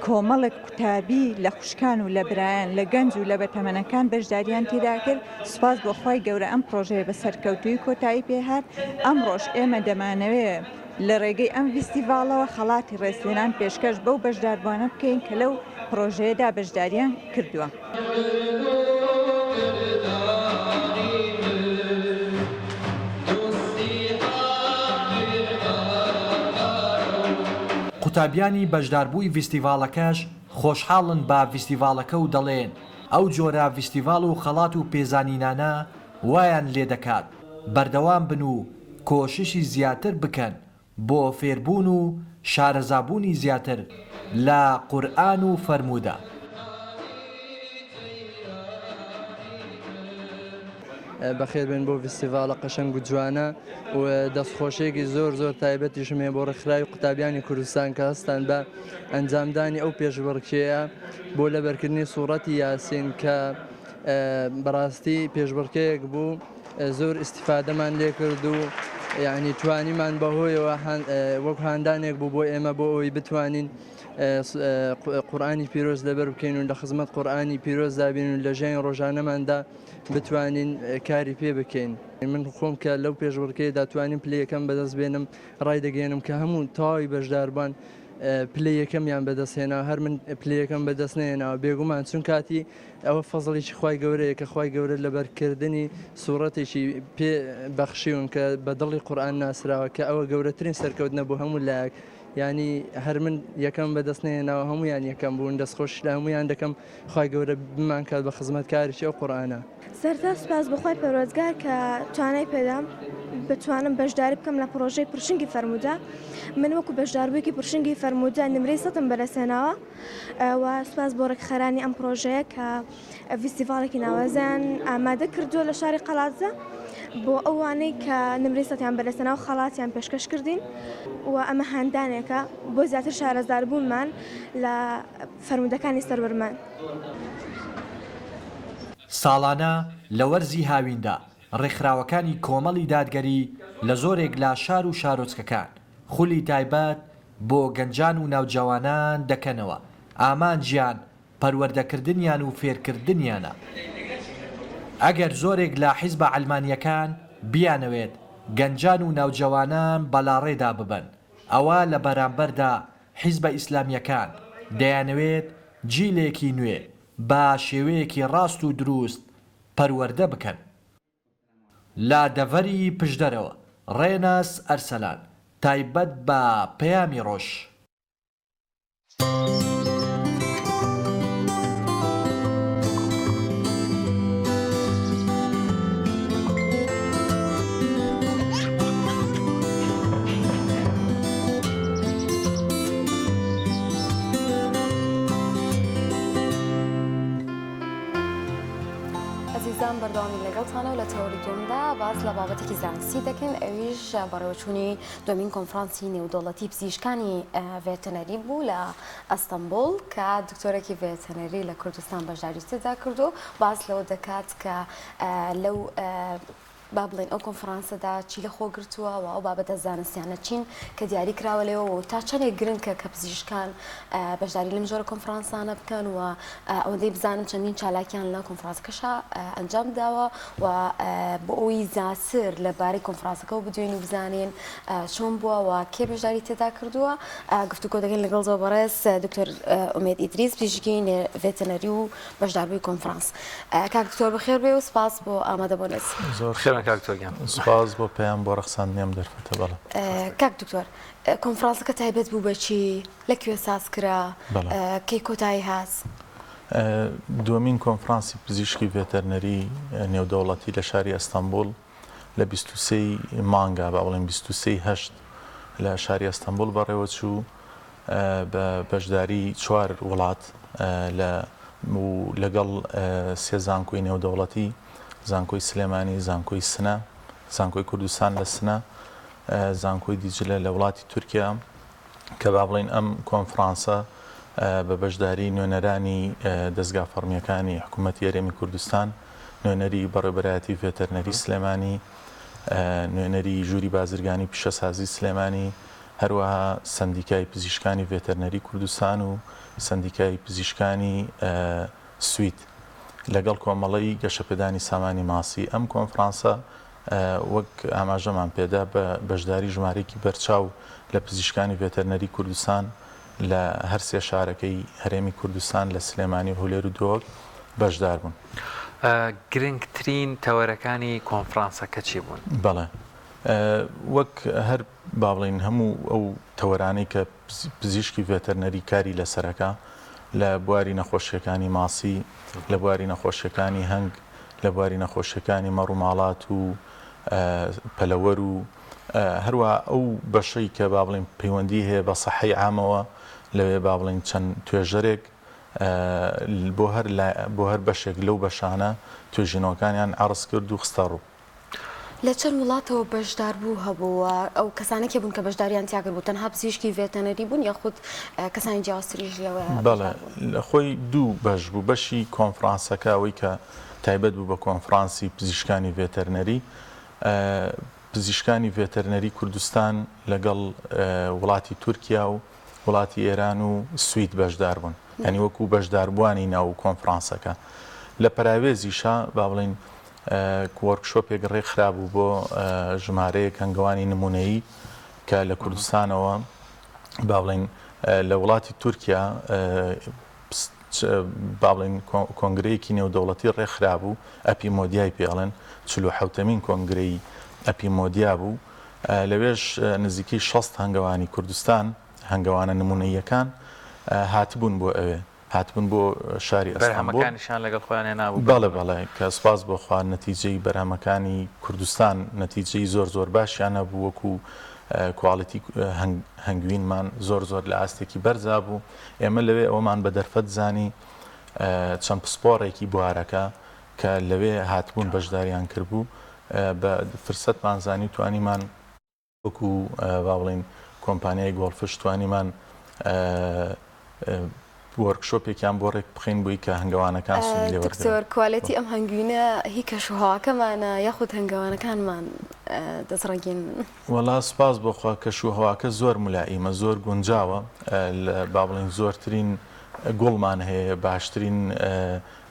کۆمەڵێک قوتابی لە خوشکان و لە برایان لە گەنج و لە بەتەمەنەکان بەشداریان تێدا کرد. سوپاس بۆ خۆی گەورە ئەم پرۆژەیە بە سەرکەوتووی کۆتایی پێهات. ئەمڕۆژ ئێمە دەمانەوێت لە ڕێگەی ئەم ڤیستیڤاڵەوە خەڵاتی ڕێزلێنان پێشکەش بەو بەشداربوانە بکەین کە لەو پرۆژەیەدا بەشداریان کردووە. قوتابیانی بەشداربووی ڤیستیڤاڵەکەش خۆشحاڵن بە ڤیستیڤاڵەکە و دەڵێن ئەو جۆرە ڤیستیڤاڵ و خەڵات و پێزانینانە وایان لێ دەکات بەردەوام بن و کۆششی زیاتر بکەن بۆ فێربوون و شارەزابوونی زیاتر لە قورئان و فەرموودە. بەخێر بێن بۆ فستیڤالە قەشەنگ و جوانە و دەستخۆشەیەکی زۆر زۆر تایبەتیشمێ بۆ ڕێکخراوی قوتابیانی کوردستان کە هەستان بە ئەنجامدانی ئەو پێشبڕکێیە بۆ لەبەرکردنی سوورەتی یاسین کە بەڕاستی پێشبڕکەیەک بوو زۆر ئیسیفادەمان لێ کرد و یعنی توانیمان بەهۆیەوە وەک هاندانێک بوو بۆ ئێمە بۆ ئەوی بتوانین قورآانی پیرۆز لەبەر بکەین و لە خزمەت قورآانی پیرۆز دابین و لە ژیانی ڕۆژانەماندا بتوانین کاری پێ بکەین. من خۆم کە لەو پێشبڕکەیەدا توانین پلە یەکەم بەدەست بێنم ڕای دەگەێنم کە هەموو تاوی بەشداربان پلە یەکەمیان بەدەستهێنا هەر من پلە یەکەم بەدەست نێناوە بێگومان چون کاتی ئەوە فەزڵێکی خوای گەورەیە کە خوای گەورە لەبەرکردنی سوورەتێکی پێ بەخشیون کە بە دڵی قورآن ناسراوە کە ئەوە گەورەترین سەرکەوتنە بۆ هەموو لایەک ینی هەر من یەکەم بەدەست نێناوە هەمویان یەکەم بوون دەستخۆش لە هەمویان دەکەم خوای گەورە بمان کات بە خزمەتکاریی ئەو قورآنە. سەرتا سوپاس بەخوای پەروەردگار کە توانای پێدام بتوانم بەشداری بکەم لە پرۆژەی پرشنگی فەرمودا. من وەکو بەشداربوویەکی پرشنگی فەرمودا نمرەی سەدم بەدەستهێناوە و سوپاس بۆ ڕێکخەرانی ئەم پرۆژەیە کە فستیڤالێکی ناوەزیان ئامادە کردووە لە شاری قەڵاتزە بۆ ئەوانەی کە نمرەی سەدیان بەدەستهێناوە خەڵاتیان پێشکەش کردین و ئەمە هاندانێکە بۆ زیاتر شارەزار بوونمان لە فەرمودەکانی سەروەرمان. ساڵانە لە وەرزی هاویندا ڕێکخراوەکانی کۆمەڵی دادگەری لە زۆرێک لە شار و شارۆچکەکان خولی تایبەت بۆ گەنجان و ناوجوانان دەکەنەوە ئامانجیان پەروەردەکردنیان و فێرکردنیانە. ئەگەر زۆرێک لە حیزبە عەلمانیەکان بیانەوێت گەنجان و ناوجوانان بەلاڕێدا ببن ئەوە لە بەرامبەردا حیزبە ئیسلامیەکان دەیانەوێت جیلێکی نوێ بە شێوەیەکی ڕاست و دروست پەروەردە بکەن. لا دەڤەری پشدەرەوە ڕێناس ئەرسەلان تایبەت بە پەیامی ڕۆژ. بەردەوامی لەگەڵتانە و لە تەوری دومدا باز لە بابەتێکی زانستی دەکەن ئەویش بەڕێوەچوونی دومین کۆنفرانسی نێودەوڵەتی پزیشکانی ڤێتەنەری بوو لە ئەستەمبول کە دکتۆرێکی ڤێتەنەری لە کوردستان بەشداری تێدا کردو باز لەوە دەکات کە لەو با بڵێن ئەو کۆنفرانسەدا چی لە خۆ گرتووە و ئەو بابەتە زانستیانە چین کە دیاری کراوە لێەوە و تا چەندێک گرنگکە کە پزیشکان بەشداری لەم جۆرە کۆنفرانسانە بکەن و ئەوەندەی بزانم چەندین چالاکیان لە کۆنفرانسەکەشە ئەنجام داوە و بۆ ئەوی زیاتر لەبارەی کۆنفرانسەکە و بدوێن و بزانین چۆن بووە و کێ بەشداری تێدا کردووە. گفتوگۆ دەکەین لەگەڵ زۆر بەڕێز دکتۆر ئومێد ئیدریس پزیشکی ڤێتەنەری و بەشداربووی کۆنفرانس. کاک دکتۆر بەخێر بێ و سپاس بۆ ئامادەبوونەت. سپاس بۆ پێیان بۆ ڕەخساندنیام دەرفەتە. بەڵێ کاک دکتۆر کۆنفرانسەکە تایبەت بوو بەچی لەکوێ ساز کرا کەی کۆتایی هاست؟ دووەمین کۆنفرانسی پزیشکی ڤێتەرنەری نێودەوڵەتی لە شاری ئەستەمبول لە 23 مانگا با بڵێن 23 هەشت لە شاری ئەستەمبول بەڕێوە چوو بە بەشداری 4 وڵات لەگەڵ سێ زانکۆی نێودەوڵەتی زانکۆی سلێمانی، زانکۆی سنە، زانکۆی کوردستان لە سنە، زانکۆی دیجلە لە وڵاتی تورکیا کە با بڵێن ئەم کۆنفرانسە بە بەشداری نوێنەرانی دەستگا فەرمیەکانی حکوومەتی هەرێمی کوردستان، نوێنەری بەڕێوەبەرایەتی ڤێتەرنەری سلێمانی، نوێنەری ژووری بازرگانی پیشەسازی سلێمانی، هەروەها سەندیکای پزیشکانی ڤێتەرنەری کوردستان و سەندیکای پزیشکانی سوید لەگەڵ کۆمەڵی گەشەپێدانی سامانی ماسی. ئەم کۆنفرانسە وەک ئاماژەمان پێدا بە بەشداری ژمارەیەکی بەرچاو لە پزیشکانی ڤێتەرنەری کوردستان لە هەر سێ شارەکەی هەرێمی کوردستان لە سلێمانی و هولێر و دۆک بەشدار بوون. گرنگترین تەوەرەکانی کۆنفرانسەکە چی بوون؟ بەڵێ وەک هەر با بڵێن هەموو ئەو تەوەرانەی کە پزیشکی ڤێتەرنەری کاری لەسەرەکە لە بواری نەخۆشیەکانی ماسی، لە بواری نەخۆشیەکانی هەنگ، لە بواری نەخۆشیەکانی مەڕ و ماڵات و پەلەوەر و هەروە ئەو بەشەی کە با بڵێن پەیوەندی هەیە بە سەحەی عامەوە لەوێ با بڵێن چەند توێژەرێک بۆ هەر بەشێک لەو بەشانە توێژینەوەکانیان عرض کرد و خستە ڕوو. لە چەند وڵاتەوە بەشدار بوو هەبووە ئەو کەسانێکی بوون کە بەشداریان تیاکرد بوو تەنها پزیشکی ڤێتەنەری بوون یاخود کەسانی جیاوازتریش لەوە؟ بەڵێ خۆی دوو بەش بوو. بەشی کۆنفرانسەکە ئەوەی کە تایبەت بوو بە کۆنفرانسی پزیشکانی ڤێتەرنەری، پزیشکانی ڤێتەرنەری کوردستان لەگەڵ وڵاتی تورکیا و وڵاتی ئێران و سوید بەشدار بوون، ینی وەکو بەشداربووانی ناو کۆنفرانسەکە. لە پەراوێزیشە با بڵین وەرکشۆپێک ڕێکخرابوو بۆ ژمارەیەک هەنگەوانی نمونەیی کە لە کوردستانەوە با بڵین لە وڵاتی تورکیا با بڵین کۆنگرەیەکی نێودەوڵەتی ڕێکخرابوو، ئەپیمۆدیای پێڵێن 47مین کۆنگرەی ئەپیمۆدیا بوو. لەوێش نزیکەی 60 هەنگەوانی کوردستان هەنگەوانە نمونەیەکان هاتبوون بۆ ئەوێ، هاتبوون بۆ شاری ئەستانبوڵ. بەرهەمەکانیشان لەگەڵ خۆیان نابوو. بەڵێ کە سوپاس بۆ خوا نەتیجەی بەرهەمەکانی کوردستان نەتیجەی زۆر باشیان هەبوو، وەکو کواڵیتی هەنگوینمان زۆر لە ئاستێکی بەرزا بوو. ئێمە لەوێ ئەومان بە دەرفەت زانی چەند پسپۆڕێکی بوارەکە کە لەوێ هاتبوون بەشداریان کردبوو، بە فرسەتمان زانی توانیمان وەکو با بڵین کۆمپانیای گۆڵفش توانیمان وەرکشۆپێکیان بۆ ڕێک بخین بووی کە هەنگەوانەکان سوودی لێ وەرگرن. دکتۆر کوالەتی ئەم هەنگوینە هی کەشوهەواکەمانە یاخود هەنگەوانەکانمان دەسڕەنگین؟ وەڵا سوپاس بۆخوا کەشوهەواکە زۆر مولائیمە، زۆر گونجاوە، با بڵین زۆرترین گوڵمان هەیە، باشترین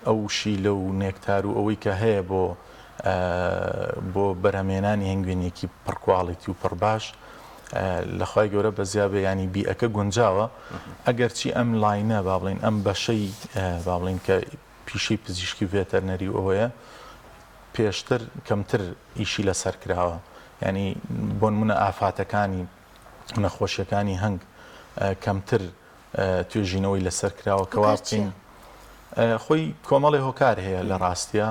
ئەو شیلە و نێکتار و ئەوەی کە هەیە بۆ بەرهەمێنانی هەنگوێنێکی پڕکواڵیتی و پڕباش لەخوای گەورە بە زیابێ ینی بیئەکە گونجاوە. ئەگەرچی ئەم لاینە با بڵین ئەم بەشەی با بڵین کە پیشەی پزیشکی ڤێتەرنەری ئەوەیە پێشتر کەمتر ئیشی لەسەر کراوە، ینی بۆ نمونە ئافاتەکانی نەخۆشیەکانی هەنگ کەمتر توێژینەوەی لەسەر کراوە کەوا بکەین. خۆی کۆمەڵی هۆکار هەیە لە ڕاستیە،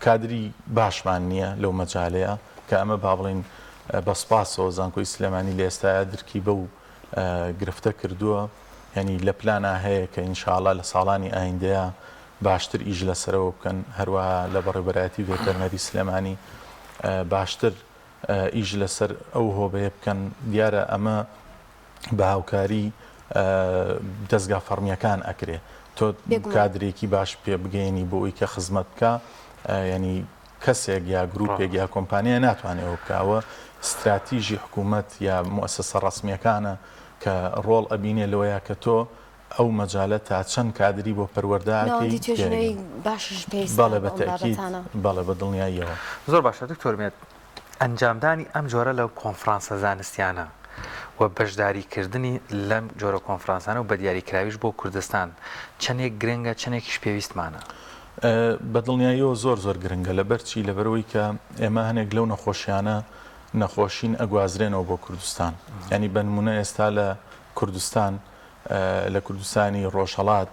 کادری باشمان نییە لەو مەجالەیە کە ئەمە با بڵین بەسپاسەوە زانکۆی سلێمانی لە ئێستایا درکی بە و گرفتە کردووە، ینی لە پلانە هەیە کە ئینشاءڵڵا لە ساڵانی ئایندەیە باشتر ئیژ لەسەرەوە بکەن، هەروەها لە بەڕێوەبەرایەتی ڤێتەرنەری سلێمانی باشتر ئیژ لەسەر ئەو هۆبەیە بکەن. دیارە ئەمە بە هاوکاری دەستگا فەرمیەکان ئەکرێ، تۆ کادرێکی باش پێ بگەینی بۆ ئەوی کە خزمەت بکە، ینی کەسێک یا گروپێک یا کۆمپانیا ناتوانێت ئەوە بکەوە. استراتیژی حکوومەت یا مؤسسە ڕسمیەکانە کە ڕۆڵ ئەبینێ لەوەیە کە تۆ ئەو مەجالە تا چەند کادری بۆ پەروەردەکەی بەڵێ بەتەکید بەڵێ بە دڵنیاییەوە. زۆر باشە دکتۆر مێت، ئەنجامدانی ئەم جۆرە لەو کۆنفرانسە زانستیانە و بەشداریکردنی لەم جۆرە کۆنفرانسانە و بە دیاریکراویش بۆ کوردستان چەندێک گرنگە چەندێکیش پێویستمانە؟ بە دڵنیاییەوە زۆر گرنگە، لەبەرچی لەبەرەوەی کە ئێمە هەنێک لەو نەخۆشیانە نەخۆشین ئەگوازرێنەوە بۆ کوردستان. ینی بە نمونە ئێستا لە کوردستان لە کوردستانی ڕۆژهەڵات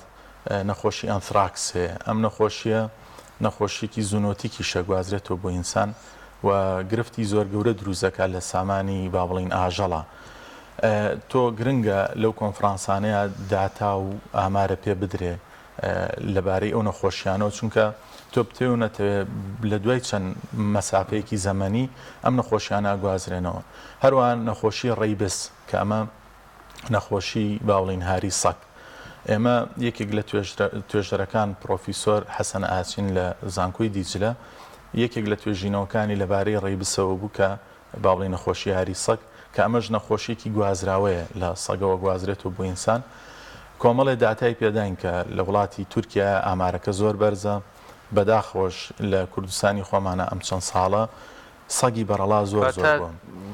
نەخۆشی ئەنفراکس هەیە. ئەم نەخۆشیە نەخۆشیێکی زونۆتیکی شەگوازرێتەوە بۆ ئینسان و گرفتی زۆر گەورە دروزەکە لە سامانی با بڵین ئاژەڵە. تۆ گرنگە لەو کۆنفرانسانەیە داتا و ئامارە پێ بدرێ لەبارەی ئەو نەخۆشیانەوە، چونکە تۆ بتێونەتەوێت لە دوای چەند مەسافەیەکی زەمەنی ئەم نەخۆشیانە ئاگوازرێنەوە. هەروان نەخۆشی ڕەیبس کە ئەمە نەخۆشی باوڵین هاری سەگ. ئێمە یەکێک لە توێژەرەکان پرۆفیسۆر حەسەن ئاچین لە زانکۆی دیجلە یەکێک لە توێژینەوەکانی لەبارەی ڕەیبسەوە بوو کە باوڵی نەخۆشی هاری سەگ کە ئەمەش نەخۆشیێکی گوازراوەیە لە سەگەوە گوازرێتەوە بۆ ئینسان. کۆمەڵی داتای پێداین کە لە وڵاتی تورکیا ئامارەکە زۆر بەرزە، بەداخۆش لە کوردستانی خۆمانە ئەم چەند ساڵە سەگی بەرەڵا زۆر بوون.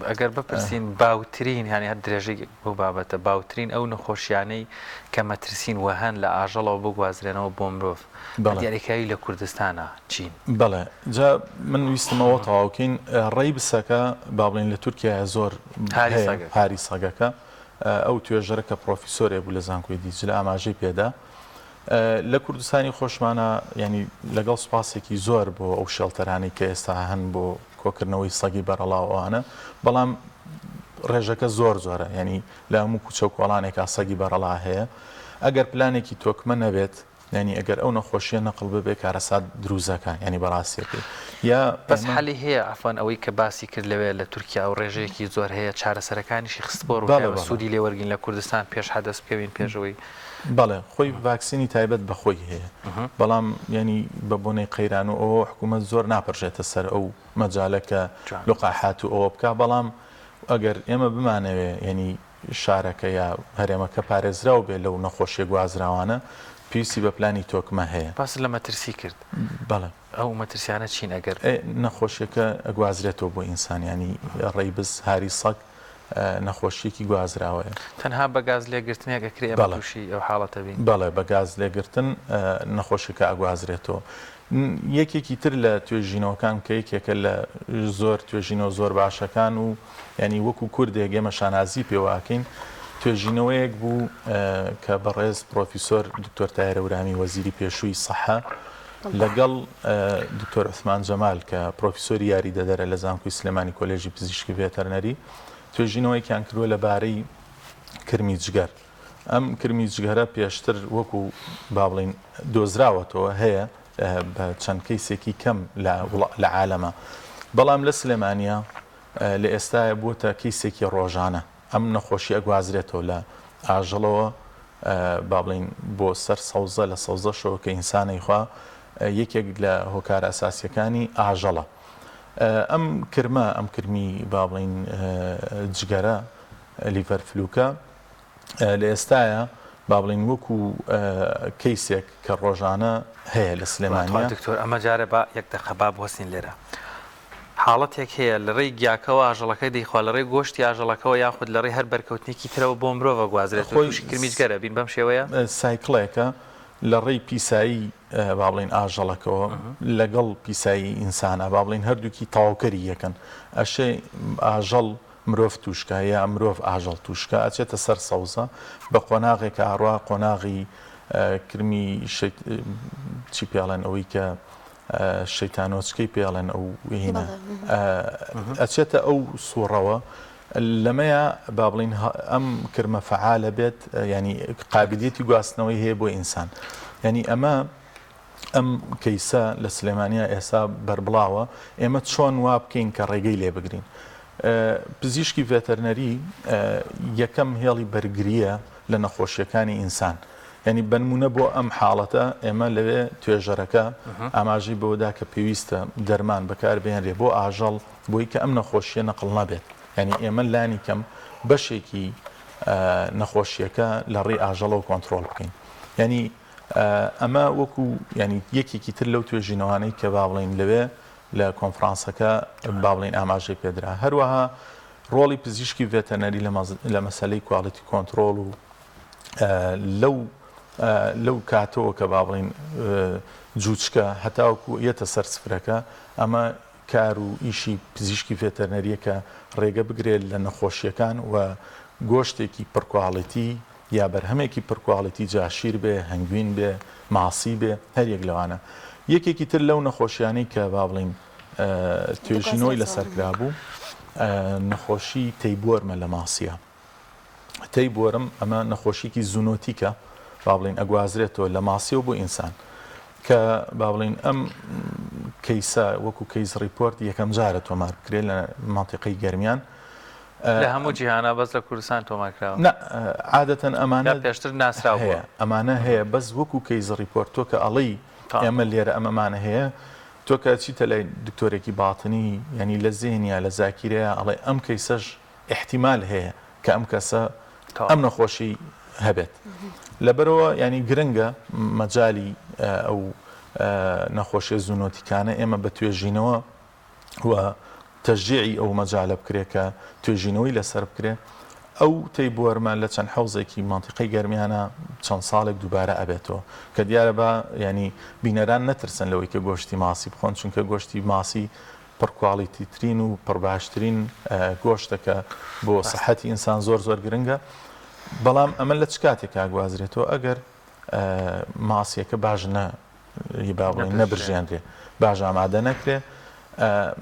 ئەگەر بپرسین باوترین هەنی هەر درێژەی بۆ بابەتە باوترین ئەو نەخۆشیانەی کە مەترسین وەهەن لە ئاژەڵەوە بگوازرێنەوە بۆ مرۆڤ دیارێکایی لە کوردستانە چین؟ بەڵێ جا من ویستمەوە تەواوکەین ڕەیبسەکە با بڵین لە تورکیا زۆر هاری سەگەکە. ئەو توێژەرە کە پرۆفیسۆرێ بوو لە زانکۆی دیجلە ئاماژەی پێدا لە کوردستانی خۆشمانە، ینی لەگەڵ سوپاسێکی زۆر بۆ ئەو شێڵتەرانی کە ئێستا هەن بۆ کۆکردنەوەی سەگی بەرەڵاوانە، بەڵام ڕێژەکە زۆرە، ینی لە هەموو کوچە و کۆڵانێکا سەگی بەرەڵا هەیە. ئەگەر پلانێکی تۆکمە نەبێت ینی ئەگەر ئەو نەخۆشیە نەقل ببێ کارەسات دروزەکە ینی بەڕاستیەکەی یا بەس حەلی هەیە ئەفان ئەوەی کە باسی کرد لەوێ لە تورکیا و ڕێژەیەکی زۆر هەیە چارەسەرەکانیشی خست بۆ ڕوو سوودی لێوەرگین لە کوردستان پێش حەدەست بکەوین پێشەوەی بەڵێ خۆی ڤاکسینی تایبەت بەخۆی هەیە بەڵام ینی بە بۆنەی قەیران و ئەوە حکوومەت زۆر ناپەرژێتە سەر ئەو مەجالەکە لقاحات و ئەوە بکە بەڵام ئەگەر ئێمە بمانەوێ ینی شارەکە یا هەرێمەکە پارێزراو بێ لەو نەخۆشیە گوازراوانە پێویستی بە پلانی تۆکمە هەیە باس لە مەترسی کرد بەڵێ ئەو مەترسیانە چین ئەگەر نەخۆشیەکە ئەگوازرێتەوە بۆ ئینسانیانی ڕێیبز هاری سەگ نەخۆشیێکی گوازراوەیە تەنها بە گاز لێگرتنێک ئەکرێ ئەمە تووشی ئەو حاڵەتە بین بەڵێ بە گاز لێگرتن نەخۆشیەکە ئەگوازرێتەوە یەکێکی تر لە توێژینەوەکان کە یەکێکە لە زۆر توێژینەوە زۆر باشەکان و ینی وەکو کوردێک ئێمە شانازی پێواکەین توێژینەوەیەک بوو کە بەڕێز پرۆفیسۆر دکتۆر تایرە ورامی وەزیری پێشووی سەحە لەگەڵ دکتۆر عوسمان جەمال کە پرۆفیسۆری یاری دەدەرە لە زانکۆی سلێمانی کۆلێژی پزیشکی ڤێتەرنەری توێژینەوەیکیان کردووە لەبارەی کرمی جگەر ئەم کرمی جگەرە پێشتر وەکو با بڵین دۆزراوەتەوە هەیە بە چەند کەیسێکی کەم لە عالەمە بەڵام لە سلێمانیا لە ئێستاە بووتە کەیسێکی ڕۆژانە ئەم نەخۆشی ئەگوازرێتەوە لە ئاژەڵەوە با بڵین بۆ سەر سەوزە لە سەوزەشەوە کە ئینسانەی خوا یەکێک لە هۆکارە ئەساسیەکانی ئاژەڵە ئەم کرمە ئەم کرمی با بڵین جگەرە لیڤەرفلوکە لە ئێستاە با بڵین وەکو کەیسێک کە ڕۆژانە هەیە لە سلێمانیا دکتۆر ئەمە جارە بە یەک دەقەبا بوەستین لێرە حاڵەتێک هەیە لە ڕێی گیاکەوە ئاژەڵەکەی دەیخوا لە ڕێی گۆشتی ئاژەڵەکەەوە یاخود لە ڕێی هەر بەرکەوتنێکی ترەوە بۆ مرۆڤە گوازرێت خۆشی کرمیجگەرە بین بەم شێوەیە سایکلێکە لە ڕێی پیسایی با بڵین ئاژەڵەکەەوە لەگەڵ پیسایی ئینسانە با بڵین هەردووکی تاواوکەری یەکەن ئەشێ ئاژەڵ مرۆڤ توشکە یا مرۆڤ ئاژەڵ توشکە ئەچێتە سەر سەوزە بە قۆناغێکە ئاڕوا قۆناغی کرمی چی پێڵێن ئەوەی کە شەیتانۆچکەی پێڵێن ئەو هینە ئەچێتە ئەو سوڕەوە لەمەیە با بڵین ئەم کرمە فەعالە بێت ینی قابلیەتی گواستنەوەی هەیە بۆ ئینسان ینی ئەمە ئەم کەیسە لە سلێمانیا ئێستا بەربڵاوە ئێمە چۆن وا بکەین کە ڕێگەی لێ بگرین پزیشکی ڤێتەرنەری یەکەم هێڵی بەرگریە لە نەخۆشیەکانی ئینسان ینی بنمونە بۆ ئەم حاڵەتە ئێمە لەوێ توێژەرەکە ئاماژەی بەوەدا کە پێویستە دەرمان بەکاربێنرێ بۆ ئاژەڵ بۆی کە ئەم نەخۆشیە نەقڵ نەبێت ینی ئێمە لانی کەم بەشێکی نەخۆشیەکە لە ڕێی ئاژەڵە و کۆنتترۆل بکەین ینی ئەمە وەکو ینی یەکێکی تر لەو توێژینەوانەی کە با بڵین لەوێ لە کۆنفرانسەکە با بڵین ئاماژەی پێدرا هەروەها ڕۆڵی پزیشکی ڤێتەرنەری لە مەسەلەی کواڵیتی کۆنتترۆل و لەو کاتەوە کە با بڵین جووچکە هەتاوەکو یەتە سەر سفرەکە ئەمە کار و ئیشی پزیشکی ڤێتەرنەریە کە ڕێگە بگرێت لە نەخۆشیەکان و گۆشتێکی پڕکواڵیتی یا بەرهەمێکی پڕکواڵیتی جاشیر بێ هەنگوین بێ ماسی بێ هەریەک لەوانە یەکێکی تر لەو نەخۆشیانەی کە با بڵین توێژینەوەی لەسەرکرا بوو نەخۆشی تەیبۆرمە لە ماسیە تەیبۆرم ئەمە نەخۆشیکی زونۆتیکە با بڵین ئەگوازرێتەوە لە ماسیەوە بۆ ئینسان کە با بڵین ئەم کەیسە وەکو کەیس ڕیپۆرت یەکەم جارە تۆمار بکرێت لە مانتیقەی گەرمیان لە هەموو جیهانە بەس لە کوردستان تۆمارکراوە عادەتەن ئەمانە پێشتر ناسراو هەیە ئەمانە هەیە بەس وەکو کەیس ڕیپۆرت تۆ کە ئەڵی ئێمە لێرە ئەمەمانە هەیە تۆ کە چیتە لای دکتۆرێکی باتنی ینی لە زێنیا لە زاکیرەیە ئەڵێ ئەم کەیسەش احتیمال هەیە کە ئەم کەسە ئەم نەخۆشی هەبێت لەبەرەوە ینی گرنگە مەجای ئەو نەخۆشیە زونۆتیکانە ئێمە بە توێژینەوە و تەژیعی ئەو مەجالە بکرێت کە توێژینەوەی لەسەر بکرێت ئەو تەیبۆرمە لە چەند حەوزێکی مانتیقەی گەرمیانە چەند ساڵێک دووبارە ئەبێتەوە کە دیارە بە ینی بینەران نەترسن لەوەی کە گۆشتی ماسی بخۆن چونکە گۆشتی ماسی پڕکواڵیتی ترین و پڕباشترین گۆشتەکە بۆ سەحەتی ئینسان زۆر زۆر گرنگە بەڵام ئەمە لە چ کاتێک ئاگوازرێتەوە ئەگەر ماسیەکە باش نەبرژێنرێ باش ئامادە نەکرێ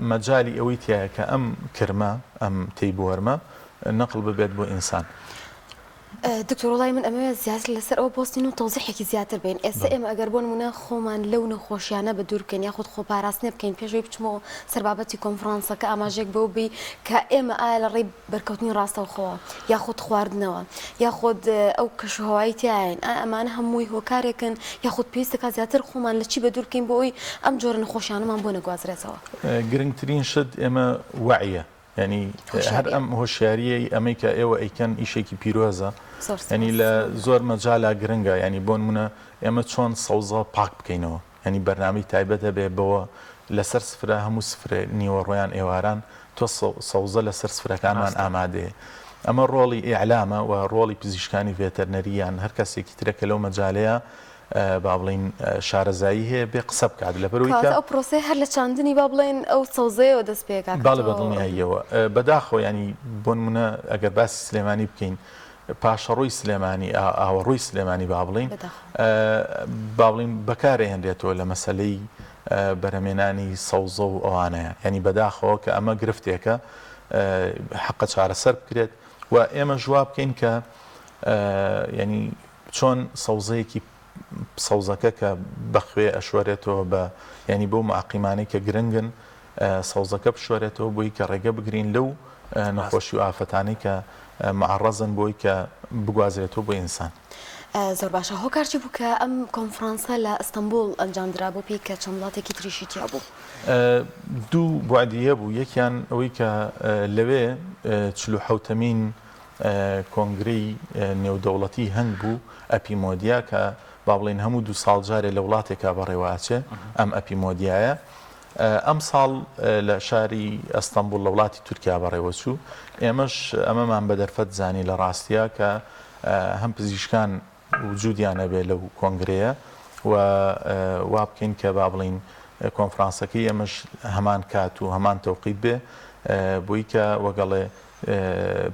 مەجای ئەوەی تایە کە ئەم کرمە ئەم تەیبۆرمە نەقل ببێت بۆ ئینسان دکتۆر وڵای من ئەمەوێت زیاتر لەسەر ئەوە پۆستین و تۆزیحێکی زیاتر بین ئێستا ئێمە ئەگەر بۆ نمونە خۆمان لەو نەخۆشیانە بە دوور بکەین یاخود خۆپاراستنێ بکەین پێشەوەی بچمەوە سەربابەتی کۆنفرانسەکە ئاماژێک بەو بی کە ئێمە ئایا لە ڕێی بەرکەوتنی ڕاستەوخۆوە یاخود خواردنەوە یاخود ئەو کەشوهەوایی تایین ئەمانە هەمووی هۆکارێکن یاخود پێویستەکە زیاتر خۆمان لە چی بە دوور بکەین بۆ ئەوی ئەم جۆرە نەخۆشیانەمان بۆ نەگوازرێتەوە. گرنگترین شت ئێمە وعیە ینی هەر ئەم هۆشیاریەی ئەمەی کە ئێوە ئەیکەن ئیشێکی پیرۆزە ینی لە زۆر مەجالا گرنگە ینی بۆ نمونە ئێمە چۆن سەوزە پاک بکەینەوە ینی بەرنامەی تایبەت هەبێ بەوە لەسەر سفرە هەموو سفرە نیوە ڕۆیان ئێواران تۆ سەوزە لەسەر سفرەکانمان ئامادەیە ئەمە ڕۆڵی ئیعلامە و ڕۆڵی پزیشکانی ڤێتەرنەریان هەر کەسێکی ترەکە لەو مەجالەیە با بڵین شارەزایی هەیە بێ قسە بکات لە بەرەوەی کە ئەو پرۆسەی هەر لە چاندنی با بڵێن ئەو سەوزەیەوە دەست پێکات باڵێ بەدڵنیاییەوە بەداخۆ ینی بۆ نمونە ئەگەر باسی سلێمانی بکەین پاشەڕۆی سلێمانی ئاوەڕۆی سلێمانی با بڵین بەکارهێنرێتەوە لە مەسلەی بەرهەمێنانی سەوزە و ئەوانەیە ینی بەداخەوە کە ئەمە گرفتێکە حەقە چارەسەر بکرێت و ئێمە ژوا بکەین کە ینی چۆن سەوزەیەکی سەوزەکە کە بەخوێ ئەشوارێتەوە بە ینی بۆ معقیمانەی کە گرنگن سەوزەکە بشوارێتەوە بۆی کە ڕێگە بگرین لەو نەخۆشی و ئافەتانی کە معڕەزن بۆی کە بگوازرێتەوە بۆ ئینسان. زۆر باشە هۆکارچی بوو کە ئەم کۆنفرانسە لە ئەستەمبول ئەنجامدرا بۆ پێی کە چەند وڵاتێکی تریشی تیا بوو. دوو بوادیە بوو یەکیان ئەوەی کە لەوێ 47مین کۆنگرەی نێودەوڵەتی هەنگ بوو ئەپیمۆدیا کە با بڵین هەموو 2 ساڵ جارێ لە وڵاتێکا بەڕێواچێ ئەم ئەپیمۆدیایە ئەم ساڵ لە شاری ئەستەمبول لە وڵاتی تورکیا بەڕێوەچوو ئێمەش ئەمەمان بە دەرفەت زانی لە ڕاستیە کە هەم پزیشکان وجودیان هەبێ لەو کۆنگرەیە و وا بکەین کە با بڵین کۆنفرانسەکەی ئێمەش هەمان کات و هەمان تەوقیت بێ بۆی کە وەگەڵێ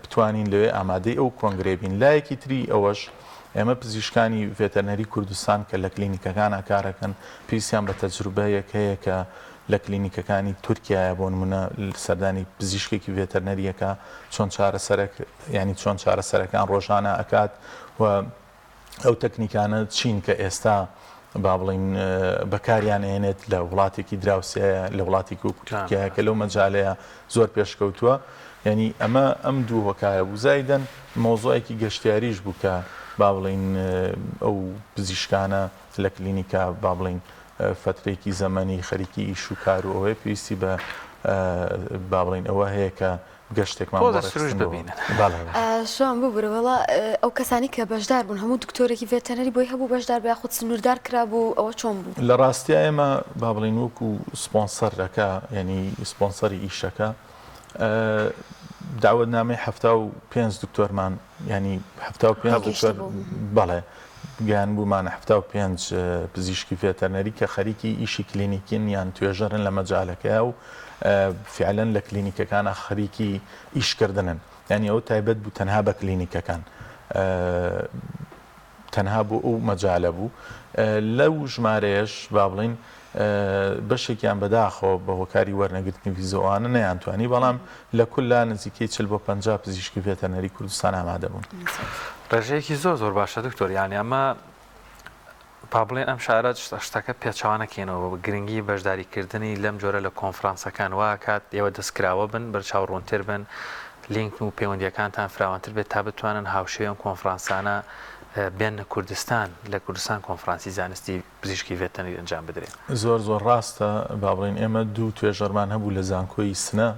بتوانین لەوێ ئامادەی ئەو کۆنگرێ بین لایەکی تری ئەوەش ئێمە پزیشکانی ڤێتەرنەری کوردستان کە لە کلینیکەکانە کارەکەن پێویستیان بە تەجروبەیەک هەیە کە لە کلینیکەکانی تورکیایە بۆ نمونە سەردانی پزیشکێکی ڤێتەرنەریەکە چۆن چارەسەرێک ینی چۆن چارەسەرەکان ڕۆژانە ئەکات و ئەو تەکنیکانە چین کە ئێستا با بڵین بەکاریان هێنێت لە وڵاتێکی دراوسەیە لە وڵاتێکی تورکیایە کە لەو مەجالەیە زۆر پێشکەوتووە ینی ئەمە ئەم دوو هۆکارە بوو زایدەن مۆزۆیەکی گەشتیاریش بوو کە با بڵین ئەو پزیشکانە لە کلینیکا با بڵین فترێکی زەمەنی خەریکی ئیش و کار و ئەوەیە پێویستی بە با بڵین ئەوە هەیە کە گەشتێکمان ببینن شوان ببرەوەڵا ئەو کەسانی کە بەشدار بوون هەموو دکتۆرێکی ڤێتەرنەری بۆی هەبوو بەشدار بە یاخود سنووردار کرابوو ئەوە چۆن بوو لە ڕاستیە ئێمە با بڵین وەکو سپۆنسەرەکە ینی سپۆنسەری ئیشەکە داوەتنامەی 75 دکتۆرمان ینی 75 دکتۆر بەڵێ گیان بوومانە 75 پزیشکی ڤێتەرنەری کە خەریکی ئیشی کلینیکین یان توێژەرن لە مەجالەکەیە و فعلەن لە کلینیکەکانە خەریکی ئیشکردنن ینی ئەو تایبەت بوو تەنها بە کلینیکەکان تەنها بوو ئەو مەجالە بوو لەو ژمارەیەش با بڵین بەشێکیان بەداخۆ بە هۆکاری وەرنەگرتنی ڤیزەوانە نەیانتوانی بەڵام لە کوللا نزیکەی 40 بۆ 50 پزیشکی ڤێتەرنەری کوردستان ئامادە بوون. ڕێژەیەکی زۆر باشە دکتۆر یانی ئەمە با بڵێن ئەم شارە شتەکە پێچوانەکەینەوە گرنگی بەشداریکردنی لەم جۆرە لە کۆنفرانسەکان واکات ئێوە دەستکراوە بن بەرچاو ڕوونتر بن لینک و پەیوەندیەکانتان فراوانتر بێت تا بتوانن هاوشێوەم کۆنفرانسانە بێنە کوردستان لە کوردستان کۆنفرانسی زانستی پزیشکی ڤێتەرنەری ئەنجام بدرێت. زۆر ڕاستە با بڵین ئێمە دوو توێژەرمان هەبوو لە زانکۆی سنە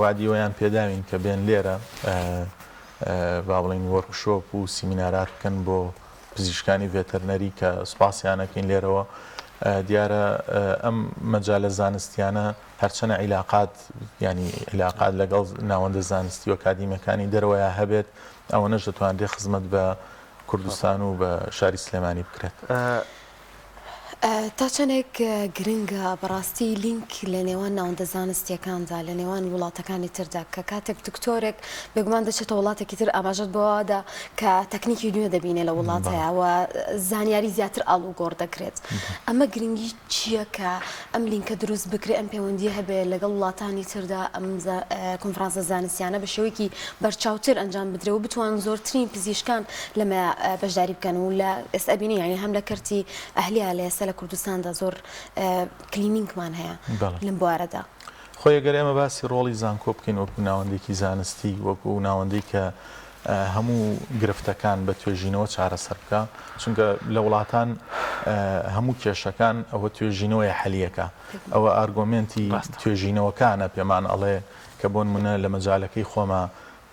وادیوەیان پێداوین کە بێن لێرە با بڵین وەرکشۆپ و سیمینارات بکەن بۆ پزیشکانی ڤێتەرنەری کە سوپاسیانەکەین لێرەوە دیارە ئەم مەجالە زانستیانە هەرچەنە عیلاقات ینی عیلاقات لەگەڵ ناوەندە زانستی و ئەکادیمیەکانی دەرەوەیە هەبێت ئەوەنەش دەتوانرێت خزمەت بە کوردستان و بە شاری سلێمانی بکرێت. تا چەندێک گرنگە بەڕاستی لینک لە نێوان ناوەندە زانستیەکاندا لە نێوان وڵاتەکانی تردا کە کاتێک دکتۆرێک بێگومان دەچێتە وڵاتێکی تر ئاماژەت بۆوادا کە تەکنیکی نوێ دەبینێ لە وڵاتەیەوە زانیاری زیاتر ئاڵوگۆڕ دەکرێت ئەمە گرنگی چییە کە ئەم لینکە دروست بکرێت ئەم پەیوەندی هەبێت لەگەڵ وڵاتانی تردا ئەم کۆنفرانسە زانستیانە بە شێوەیەکی بەرچاوتر ئەنجام بدرێت و بتوان زۆرترین پزیشکان لەمە بەشداری بکەن و لە ئێستا بینی یعنی هەم لە کەرتی ئەهلیە لە ئێستا لە کوردستاندا زۆر کلینیکمان هەیە لەم بوارەدا خۆی ئەگەر ئێمە باسی ڕۆڵی زانکۆ بکەین وەکو ناوەندێکی زانستی وەکو ناوەندەی کە هەموو گرفتەکان بە توێژینەوە چارەسەر بکە چونکە لە وڵاتان هەموو کێشەکان ئەوە توێژینەوەی حەلیەکە ئەوە ئارگۆمنتی توێژینەوەکانە پێمان ئەڵێ کە بۆ نمونە لە مەجالەکەی خۆمە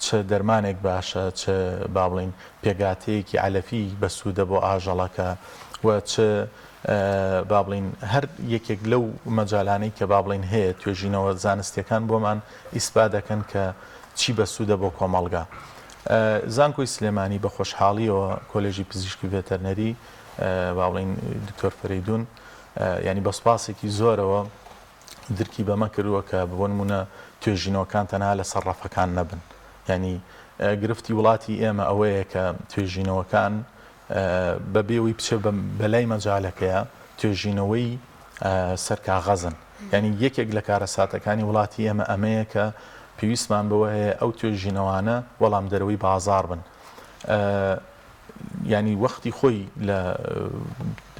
چه دەرمانێک باشە چه با بڵین پێگاتەیەکی عەلەفی بەسوودە بۆ ئاژەڵەکە و چه با بڵین هەر یەکێک لەو مەجالانەی کە با بڵین هەیە توێژینەوە زانستیەکان بۆمان ئیسپا دەکەن کە چی بەسوودە بۆ کۆمەڵگا زانکۆی سلێمانی بە خۆشحاڵیەوە کۆلێژی پزیشکی ڤێتەرنەری با بڵین دکتۆر فەریدون ینی بە سوپاسێکی زۆرەوە درکی بەمە کردووە کە بۆ نمونە توێژینەوەکان تەنها لە سەرڕەفەکان نەبن ینی گرفتی وڵاتی ئێمە ئەوەیە کە توێژینەوەکان بەبێەوەی بچێ بەلای مەجالەکەیە توێژینەوەی سەرکاغەزن ینی یەکێک لە کارەساتەکانی وڵاتی ئێمە ئەمەیە کە پێویستمان بەوە هەیە ئەو توێژینەوانە وەڵام دەرەوەی بازار بن ینی وەختی خۆی لە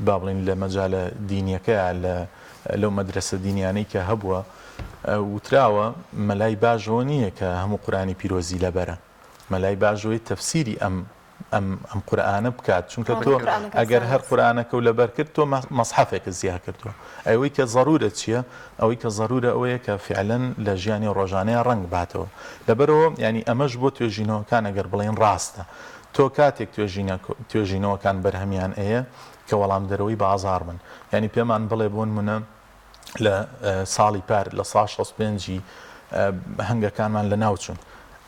با بڵین لە مەجالە دینیەکەیە لەو مەدرسە دینیانەی کە هەبووە وتراوە مەلای باشەوە نییە کە هەموو قورآنی پیرۆزی لەبەرە مەلای باشەوەی تەفسیری ئەم قورآنە بکات چونکە تۆ ئەگەر هەر قورآنەکە و لەبەر کرد تۆ مەسحەفێکە زیاد کردووە ئەوەی کە ضرورە چییە ئەوەی کە ضرورە ئەوەیە کە فعلەن لە ژیانی ڕۆژانەیە ڕەنگ باتەوە لەبەرەوە ینی ئەمەش بۆ توێژینەوەکان ئەگەر بڵێن ڕاستە تۆ کاتێک توێژینەوەکان بەرهەمیان ئەیە کە وەڵام دەرەوەی بازار بن ینی پێمان بڵێ بۆ نمونە لە ساڵی پار لە 65 هەنگەکانمان لە ناوچوون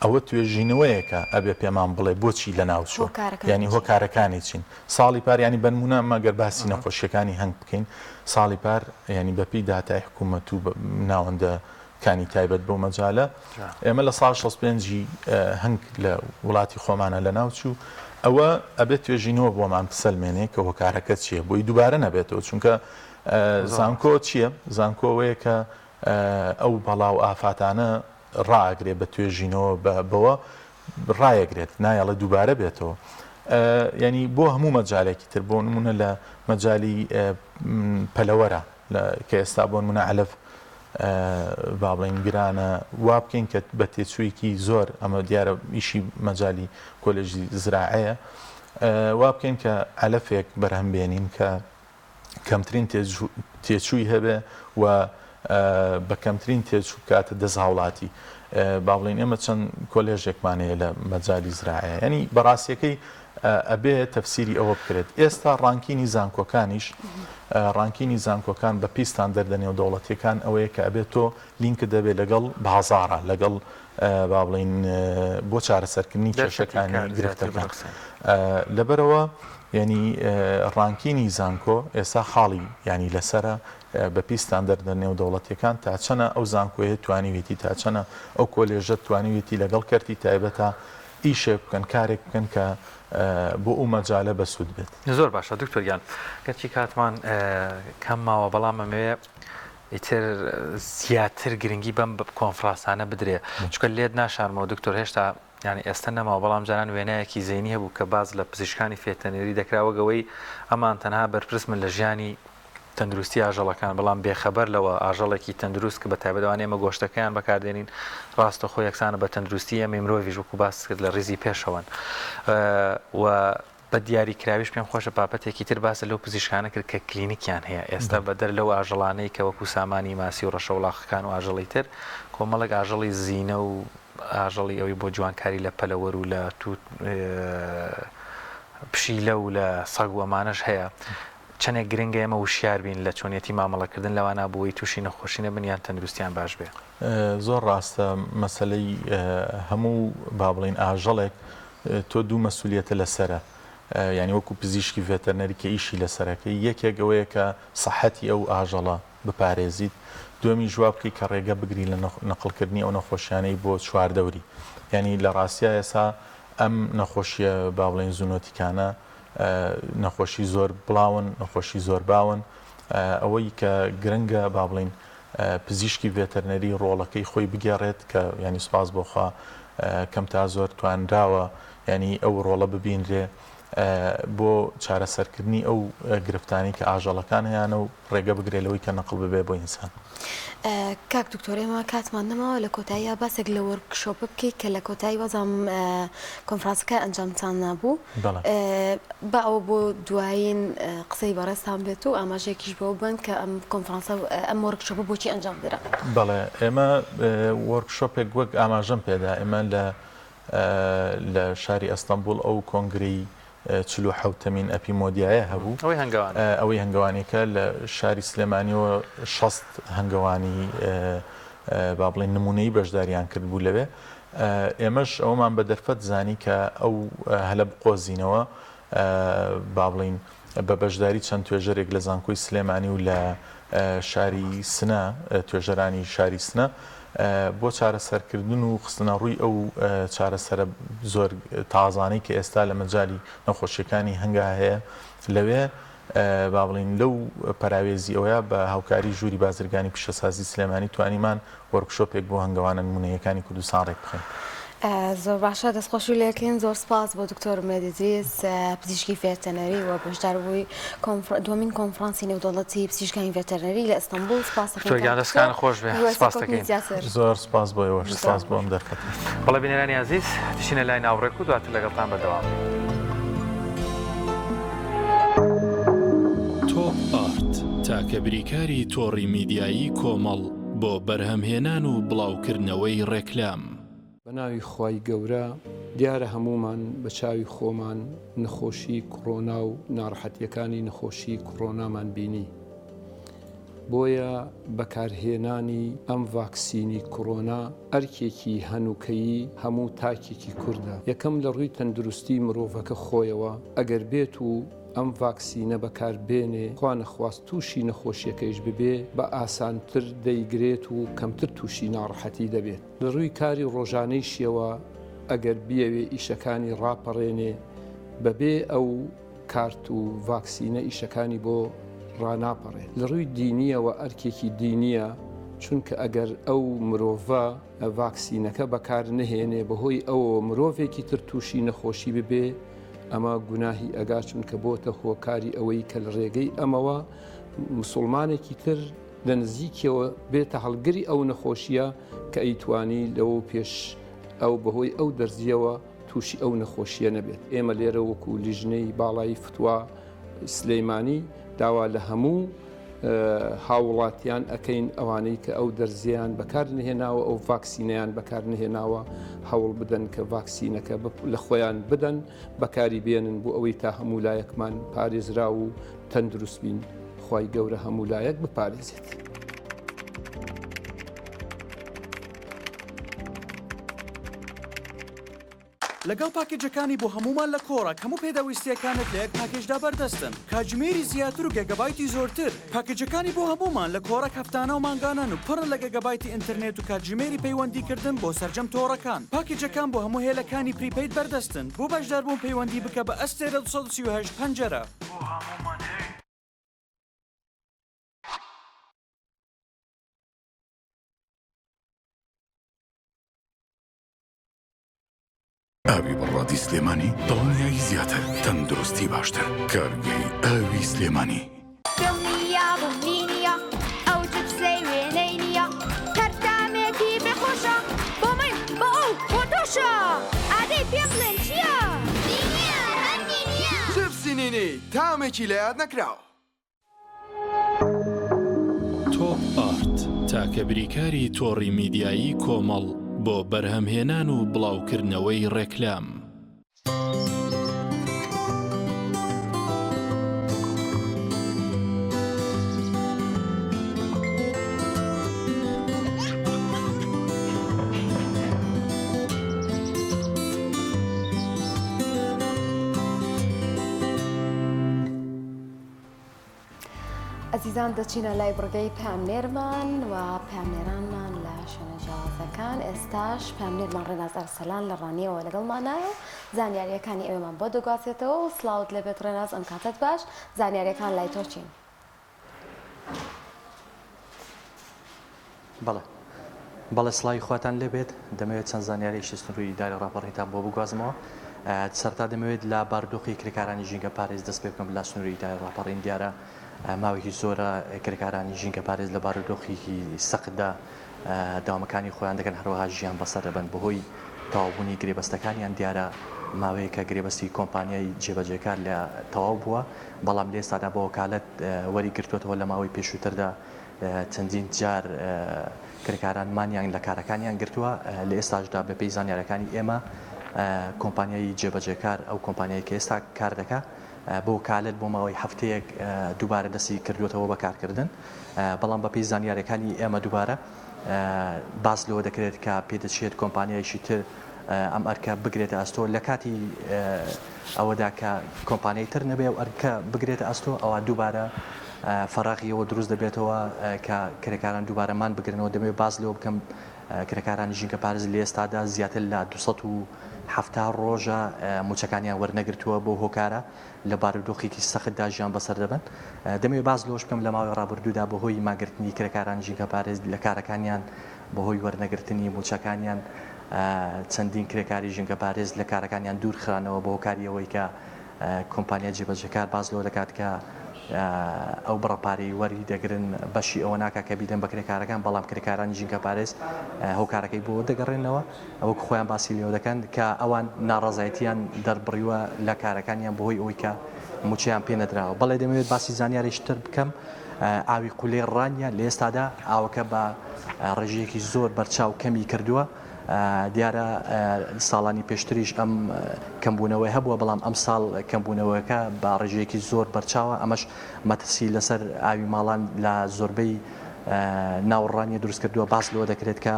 ئەوە توێژینەوەیەکە ئەبێ پێمان بڵێ بۆچی لە ناوچوو ینی هۆکارەکانی چین ساڵی پار ینی بنمونە مەگەر باسی نەخۆشیەکانی هەنگ بکەین ساڵی پار ینی بەپی داتای حکوومەت و ناوەندەکانی تایبەت بۆ مەجالە ئێمە لە ساڵ 65 هەنگ لە وڵاتی خۆمانە لە ناوچوو ئەوە ئەبێت توێژینەوە بۆمان بسەلمێنێ کە هۆکارەکە چییە بۆی دووبارە نەبێتەوە چونکە زانکۆ چییە زانکۆوەیە کە ئەو بەڵاو ئافاتانە ڕاگرێت بە توێژینەوە بەوە ڕایەگرێت نایەڵە دووبارە بێتەوە ینی بۆ هەموو مەجالێکی تر بۆ نمونە لە مەجای پەلەوەرە کە ئێستا بۆ نمونە عەلەف با بڵین گرانە وا بکەین کە بە تێچوویەکی زۆر ئەمە دیارە ئیشی مەجای کۆلێژی زراعەیە وا بکەین کە عەلەفێک بەرهەمبێنین کە کەمترین تێچووی هەبێ و بە کەمترین تێچوو کاتە دەستهاوڵاتی با بڵین ئێمە چەند کۆلێژێکمانەیە لە مەجای زراعەیە ینی بەڕاستیەکەی ئەبێ تەفسیری ئەوە بکرێت ئێستا ڕانکینی زانکۆکانیش ڕانکینی زانکۆکان بە پیستان دەردەنێ و دەوڵەتیەکان ئەوەیە کە ئەبێت تۆ لینکە دەبێت لەگەڵ بازاڕە لەگەڵ با بڵین بۆ چارەسەرکردنی کێشەکانی گرفتەکان لەبەرەوە ینی ڕانکینی زانکۆ ئێستا خاڵی ینی لەسرە بە پیستان دەردەنێ و دەوڵەتیەکان تا چەنە ئەو زانکۆیە توانیوێتی تا چەنە ئەو کۆلێژە توانیوێتی لەگەڵ کەرتی تایبەتە ئیشێک بکەن کارێک بکەن کە بۆ ئەو مەجالە بەسوود بێت زۆر باشە دکتۆریان گەرچی کاتمان کەم ماوە بەڵام ئەمەوێ ئیتر زیاتر گرنگی بەم کۆنفرانسانە بدرێ چکە لێت ناشارمەوە دکتۆر هێشتا ینی ئێستا نەماوە بەڵام جاران وێنایەکی زەینی هەبوو کە باز لە پزیشکانی فێتەنێری دەکراوەگەوەی ئەمان تەنها بەرپرس من لە ژیانی تەندروستی ئاژەڵەکان بەڵام بێخەبەر لەوە ئاژەڵێکی تەندروست کە بە تایبەتەوە ئێمە گۆشتەکەیان بەکاردێنین ڕاستە خۆ یەکسانە بە تەندروستی ئەمە مرۆڤیش وەکو باس کرد لە ڕیزی پێشەوەن و بە دیاریکراویش پێم خۆشە پاپەتێکی تر باسە لەو پزیشکانە کرد کە کلینیکیان هەیە ئێستا بەدەر لەو ئاژەڵانەی کە وەکو سامانی ماسی و ڕەشەوڵاقەکان و ئاژەڵی تر کۆمەڵک ئاژەڵی زیینە و ئاژەڵی ئەوی بۆ جوانکاری لە پەلەوەر و لە پشیلە و لە سەگ و ئەمانەش هەیە چەندێک گرنگە ئێمە وشیار بین لە چۆنیەتی مامەڵەکردن لەوانە بووی تووشی نەخۆشی نەبن یان تەندروستیان باش بێ زۆر ڕاستە مەسەلەی هەموو با بڵین ئاژەڵێک تۆ دوو مەسئولیەتە لەسرە ینی وەکو پزیشکی ڤێتەرنەری کە ئیشی لەسەرەکەی یەکێک ئەوەیە کە سەحەتی ئەو ئاژەڵە بپارێزیت دومی جواب بکەی کە ڕێگە بگری لە نەقڵکردنی ئەو نەخۆشیانەی بۆ چواردەوری ینی لە ڕاستیە ئێسا ئەم نەخۆشیە با بڵێن زوونۆتیکانە نەخۆشی زۆر بڵاون نەخۆشی زۆر باون ئەوەی کە گرنگە با بڵین پزیشکی ڤێتەرنەری ڕۆڵەکەی خۆی بگێڕێت کە ینی سپاس بۆخوا کەم تا زۆر توانراوە ینی ئەو ڕۆڵە ببینرێ بۆ چارەسەرکردنی ئەو گرفتانی کە ئاژەڵەکان هەیەە و ڕێگە بگرێلەوەی کە نەقڵ ببێ بۆ ئینسان. کاک دکتۆرێمە کاتمان نەماوە لە کۆتاییە باسێک لە وەرکشۆپە بکەیت کە لە کۆتایی وەزام کۆنفرانسەکە ئەنجامتان نابوو بە ئەوە بۆ دوایین قسەی بەڕێستان بێت و ئاماژەیەکیش بۆ بن کە ئەم کۆنفرانسە ئەم وەرکشۆپە بۆچی ئەنجام درا. بەڵێ ئێمە وەرکشۆپێک وەک ئاماژەم پێدا ئێمە لە شاری ئەستەمبول ئەو کۆنگری 47مین ئەپیمۆدیایە هەبوو ئەوەی هەنگەوانێکە لە شاری سلێمانیەوە 6 هەنگەوانی با بڵێن نمونەی بەشداریان کرد بوو لەوێ ئێمەش ئەومان بە دەرفەت زانی کە ئەو هەلە بقۆزینەوە با بڵین بە بەشداری چەند توێژەرێک لە زانکۆی سلێمانی و لە شاری سنە توێژەرانی شاری سنە بۆ چارەسەرکردن و خستنە ڕووی ئەو چارەسەرە زۆر تازانەی کە ئێستا لە مەجای نەخۆشیەکانی هەنگا هەیە لەوێ با بڵین لەو پەراوێزی ئەوەیە بە هاوکاری ژووری بازرگانی پیشەسازی سلێمانی توانیمان وەرکشۆپێک بۆ هەنگەوانە نمونەیەکانی کوردستان ڕێک بخەین. زۆر باشە دەستخۆشی لەکەین زۆر سپاس بۆ دکتۆر مێدیزیز پزیشکی ڤێتەرنەری و بەشدار بووی دومین کۆنفرانسی نێودەوڵەتی پزیشکانی ڤێتەرنەری لە ئەستەمبول سپاس دەستکان خۆش بێ سپاس دەکەین زۆر سپاس بۆ ئێوەش سپاس بۆ ئەم دەرفەت. بەڵێ بینەرانی عەزیز تشینە لای ناوڕێک و دواتر لەگەڵتان بەردەوام. تۆپ ئارت تاکە بریکاری تۆڕی میدیایی کۆمەڵ بۆ بەرهەمهێنان و بڵاوکردنەوەی ڕێکلام. بەناوی خوای گەورە دیارە هەمومان بە چاوی خۆمان نەخۆشی کۆڕۆنا و ناڕەحەتیەکانی نەخۆشی کۆڕۆنامان بینی بۆیە بەکارهێنانی ئەم ڤاکسینی کۆڕۆنا ئەرکێکی هەنووکەیی هەموو تاکێکی کووردە یەکەم لە ڕووی تەندروستی مرۆڤەکە خۆیەوە ئەگەر بێت و ئەم ڤاکسینە بەکاربێنێ خوا نەخواست تووشی نەخۆشیەکەیش ببێ بە ئاسانتر دەیگرێت و کەمتر تووشی ناڕەحەتی دەبێت لە ڕووی کاری ڕۆژانەی شیەوە ئەگەر بیەوێ ئیشەکانی ڕاپەڕێنێ بەبێ ئەو کارت و ڤاکسینە ئیشەکانی بۆ ڕناپەڕێت لە ڕووی دینیەوە ئەرکێکی دینیە چونکە ئەگەر ئەو مرۆڤە ڤاکسینەکە بەکار نهێنێ بەهۆی ئەوە مرۆڤێکی تر تووشی نەخۆشی ببێ ئەمە گوناهی ئەگا چونکە بۆتە هۆکاری ئەوەی کە لە ڕێگەی ئەمەوە مسلمانێکی تر لە نزیکەوە بێتە هەڵگری ئەو نەخۆشیە کە ئەیتوانی لەوە پێش ئەو بەهۆی ئەو دەرزیەوە تووشی ئەو نەخۆشیە نەبێت ئێمە لێرە وەکو لیژنەی باڵایی فتووە سلەیمانی داوا لە هەموو هاوڵاتیان ئەەکەین ئەوانەی کە ئەو دەرزیان بەکار نهێناوە ئەو ڤاکسینەیان بەکار نهێناوە هەوڵ بدەن کە ڤاکسینەکە لە خۆیان بدەن بەکاری بێنن بۆ ئەوەی تا هەموو لایەکمان پارێزرا و تەندروست بین خوای گەورە هەموو لایەک بپارێزێت. لەگەڵ پاکێجەکانی بۆ هەمومان لە کۆڕک هەموو پێداویستیەکانت لە یەک پاکێجدا بەردەستن کاتژمێری زیاتر و گەگەبایتی زۆرتر پاکێجەکانی بۆ هەمومان لە کۆڕک هەفتانە و مانگانان و پڕن لە گەگەبایتی ئینتەرنێت و کاتژمێری پەیوەندیکردن بۆ سەرجەم تۆڕەکان پاکێجەکان بۆ هەموو هێلەکانی پریپەید بەردەستن بۆ بەشداربوون پەیوەندی بکە بە ئەستێرە 238 پەنجەرە ئاوی بەڕادی سلێمانی دڵنیایی زیاتر تەندروستی باشتر کارگەی ئاوی سلێمانی دڵنیا بوونینیە ئەو جبسەی وێنەی نییە کەرتامێکی بێخۆشە بۆ من بۆ ئەو بۆ تۆشە ئادەی پێم بڵێن چییە؟ نینیە هەنگی نییە جبسی نینی تامێکی لە یاد نەکراوە تۆپ ئارت تاکە بریکاری تۆڕی میدیایی کۆمەڵ بۆ بەرهەمهێنان و بڵاوکردنەوەی ڕێکلام. ئەزیزان دەچینە لای بڕگەی پامنێرمان و پامنێرانمان لە شوێنە جیاوازەکان ئێستاش پامنێرمان ڕێناز ئەرسەلان لە ڕانیەوە لەگەڵمانایە و زانیاریەکانی ئێوەمان بۆ دەگوازێتەوە و سلااوت لەبێت ڕێناز ئەم کاتت باش زانیاریەکان لای تۆچین. بەڵێ سڵاوی خواتان لێبێت دەمەوێت چەند زانیاریشی سنووری ئیداری ڕاپەڕێتان بۆ بگوازمەوە. سەرتا دەمەوێت لە باردۆخی کرێکارانی ژینگە پارێز دەست پێ بکەم لە سنووری ئیداری ڕاپەڕین دیارە ماوەیەکی زۆرە کرێکارانی ژینگە پارێز لە بارودۆخێکی سەختدا داوامەکانی خۆیان دەکەن هەروەها ژیان بەسەر دەبن بەهۆی تەواوبوونی گرێبەستەکانیان دیارە ماوەیەکە گرێبەستی کۆمپانیای جێبەجێکار لە تەواو بووە بەڵام لە ئێستادا بۆ وەکالەت وەری گرتوێتەوە لە ماوەی پێشووتردا چەندین جار کرێکارانمانیان لە کارەکانیان گرتووە لە ئێستاشدا بە پێی زانیارەکانی ئێمە کۆمپانیای جێبەجێکار ئەو کۆمپانیای کە ئێستا کار دەکات بۆ وکالەت بۆ ماوەی هەفتەیەک دووبارە دەستی کردوێتەوە بەکارکردن بەڵام بە پێی زانیارەکانی ئێمە دووبارە باس لەوە دەکرێت کە پێدەچێت کۆمپانیایشی تر ئەم ئەرکە بگرێتە ئەستۆ لە کاتی ئەوەدا کە کۆمپانیای تر نەبێ و ئەرکە بگرێتە ئەستۆ ئەوە دووبارە فەراغیەوە دروست دەبێتەوە کە کرێکاران دووبارەمان بگرنەوە دەبێت باز لەوە بکەم کرێکارانی ژینگە پارێز لە ئێستادا زیاتر لە 270 ڕۆژە موچەکانیان وەرنەگرتووە بۆ هۆکارە لە بارودۆخێکی سەختدا ژیان بەسەر دەبن دەمەوێت باز لەوەش بکەم لە ماوەی ڕابردوودا بەهۆی ماگرتنی کرێکارانی ژینگە پارێز لە کارەکانیان بەهۆی وەرنەگرتنی موچەکانیان چەندین کرێکاری ژینگە پارێز لە کارەکانیان دوور خرانەوە بە هۆکاریەوەی کە کۆمپانیا جێبەجێکار باز لەوە دەکات کە ئەو بڕەپاری وەری دەگرن بەشی ئەوە ناکە کە بیدەن بە کرێکارەکان بەڵام کرێکارانی ژینگە پارێز هۆکارەکەی بۆ دەگەڕێنەوە ئەوە خۆیان باسی لێوە دەکەن کە ئەوان ناڕازایەتیان دەربڕیوە لە کارەکانیان بەهۆی ئەوەی کە موچیان پێ نەدراوە بەڵێ دەمەوێت باسی زانیاریشتر بکەم ئاوی قولێ ڕانیە لە ئێستادا ئاوەکە بە ڕێژەیەکی زۆر بەرچاو کەمی کردووە دیارە ساڵانی پێشتریش ئەم کەمبوونەوەی هەبووە بەڵام ئەم ساڵ کەمبوونەوەیەکە بە ڕێژەیەکی زۆر بەرچاوە ئەمەش مەترسی لەسەر ئاوی ماڵان لە زۆربەی ناوڕانیە دروست کردووە باس لەوە دەکرێت کە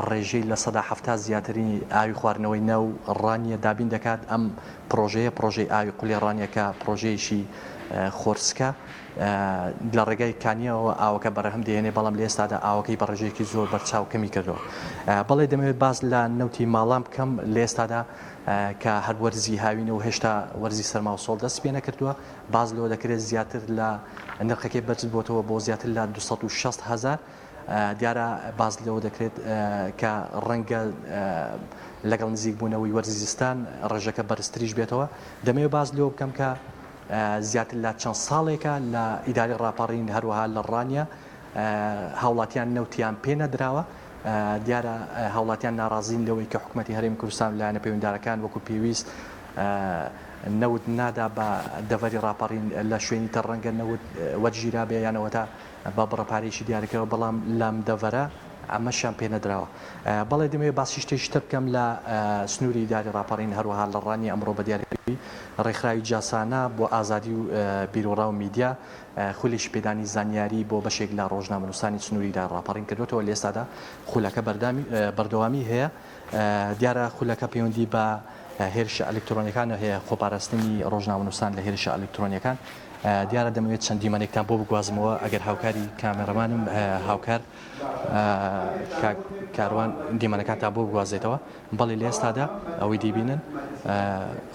ڕێژەی لە 170 زیاترین ئاوی خواردنەوەی ناو ڕانیە دابین دەکات ئەم پرۆژەی ئاوی قولێ ڕانیەکە پرۆژەیەشی خۆرسکە لە ڕێگای کانیەوە ئاوەکە بەڕێهم دێنێ بەڵام لە ئێستادا ئاوەکەی بە ڕێژەیەکی زۆر بەرچاو کەمی کردەوە بەڵێ دەمەوێت باز لە نەوتی ماڵام بکەم لە ئێستادا کە هەر وەرزی هاوینەوە هێشتا وەرزی سەرما و سۆڵ دەست پێ نەکردووە باز لەوە دەکرێت زیاتر لە نرخەکەی بەرز بۆتەوە بۆ زیاتر لە 260,000 دیارە باز لەوە دەکرێت کە ڕەنگە لەگەڵ نزیک بوونەوەی وەرزیستان ڕێژەکە بەرزتریش بێتەوە دەمەوێت باز لەوە بکەم کە زیاتر لە چەند ساڵێکە لە ئیداری ڕاپەڕین هەروەها لە ڕانیە هاوڵاتیان نەوتیان پێ نەدراوە دیارە هاوڵاتیان ناڕازین لەوەی کە حکوومەتی هەرێمی کوردستان لایەنە پەیوەنددارەکان وەکو پێویست نەوت نادا بە دەڤەری ڕاپەڕین لە شوێنی تر ڕەنگە نەوت وەرگیرا بێ یانەوەتا بە بڕەپارێکی دیارەکەەوە بەڵام لام دەڤەرە ئەمەشیان پێ نەدراوە بەڵێ دەمەوێت باسی شتێشتر بکەم لە سنووری ئیداری ڕاپەڕین هەروەها لە ڕانی ئەمڕۆ بە دیارەکەوی ڕێکخراوی جاسانە بۆ ئازادی و بیرۆڕا و میدیا خولیش پێدانی زانیاری بۆ بەشێک لە ڕۆژنامەنووسانی سنووری ئیداری ڕاپەڕین کردوێتەوە لە ئێستادا خولەکە بەردەوامی هەیە دیارە خولەکە پەیوەندی بە هێرشە ئەلکترۆنیەکان هەیە خۆپاراستنی ڕۆژنامەنووسان لە هێرشە ئەلکترۆنیەکان دیارە دەمەوێت چەند دیمەنێکتان بۆ بگوازمەوە ئەگەر هاوکاری کامێرەمانم هاوکار کاروان دیمەنەکانتان بۆ بگوازێتەوە بەڵێ لە ئێستادا ئەوەی دیبینن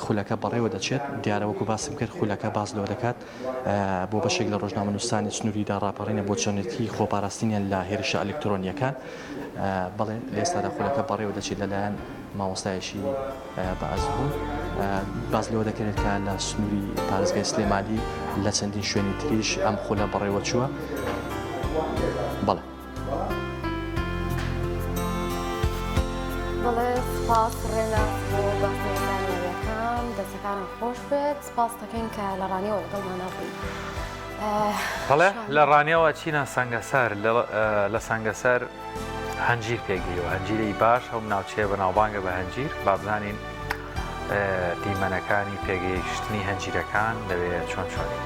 خولەکە بەڕێوە دەچێت دیارە وەکو باسم کرد خولەکە باز لەوە دەکات بۆ بەشێک لە ڕۆژنامەنووسانی سنووری ئیداری ڕاپەڕینە بۆ چۆنێتی خۆپاراستنیان لە هێرشە ئەلکترۆنیەکان بەڵێ لە ئێستادا خولەکە بەڕێوە دەچێت لەلایەن مامۆستایەشی بە ئەزمون باز لەوە دەکرێت کە لە سنووری پارێزگای سلێمانی لە چەندین شوێنی تریش ئەم خولە بەڕێوە چووە بەڵێ بەڵێ سپاس ڕێناز بۆ بەخێزانیەکان دەستەکانم خۆش بێت سپاس دەکەین کە لە ڕانیەوە لەگەڵمان بووین بەڵێ لە ڕانیەوە چینە سەنگەسەر لە سەنگەسەر هەنجیر پێگیرەوە هەنجیرەی باش هەم ناوچەیە بە ناوبانگە بە هەنجیر با بزانین دیمەنەکانی پێگەیشتنی هەنجیرەکان لەوێ چۆن چۆنی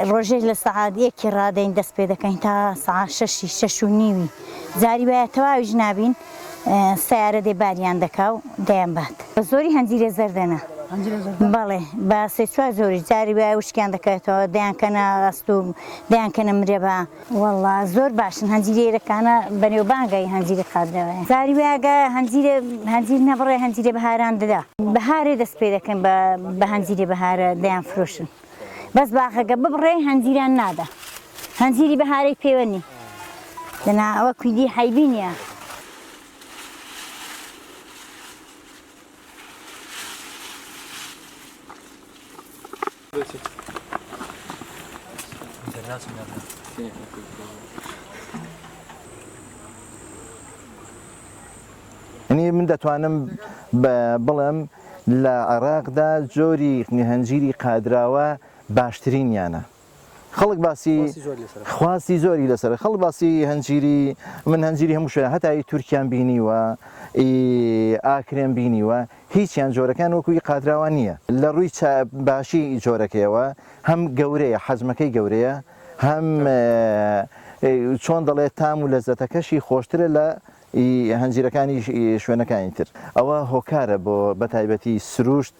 ڕۆژێک لە سەعاتێکی ڕادەین دەست پێ دەکەین تا سەعات 6:30 جاری وایە تەواویش نابین سیارە دێباریان دەکا و دەیان بات بە زۆری هەنجیرە زەردەنە بەڵێ بە سێ چوار زۆری جاری وایە وشکیان دەکەوێتەوە دەیانکەنە ئەست و دەیانکەنە مرێبە وەڵڵا زۆر باشن هەنجیرەیرەکانە بەنێوبانگای هەنجیرە قادرەوەیە جاری وایەگە هەنجیر نەبڕێ هەنجیرە بەهاران دەدا بەهارێ دەست پێ دەکەن بە هەنجیرە بەهارە دەیان فرۆشن بەس باخەکە ببڕێ هەنجیران نادا هەنجیری بەهارەی پێوە نی لەنا ئەوە کویدی حیبینیە ئەنی من دەتوانم بڵێم لە عێراقدا جۆری هەنجیری قادراوە باشترینیانە خەڵک باسی خواستی زۆری لەسەر خەڵک باسی هەنجیری من هەنجیری هەموو شوێنە هەتایی تورکیان بینیوە ئاکرێن بینیوە هیچیان جۆرەکان وەکوی قادراوە نییە لە ڕووی باشی جۆرەکەیەوە هەم گەورەیە حەجمەکەی گەورەیە هەم چۆن دەڵێت تام و لەزەتەکەشی خۆشترە لە هەنجیرەکانی شوێنەکانی تر ئەوە هۆکارە بۆ بەتایبەتی سروشت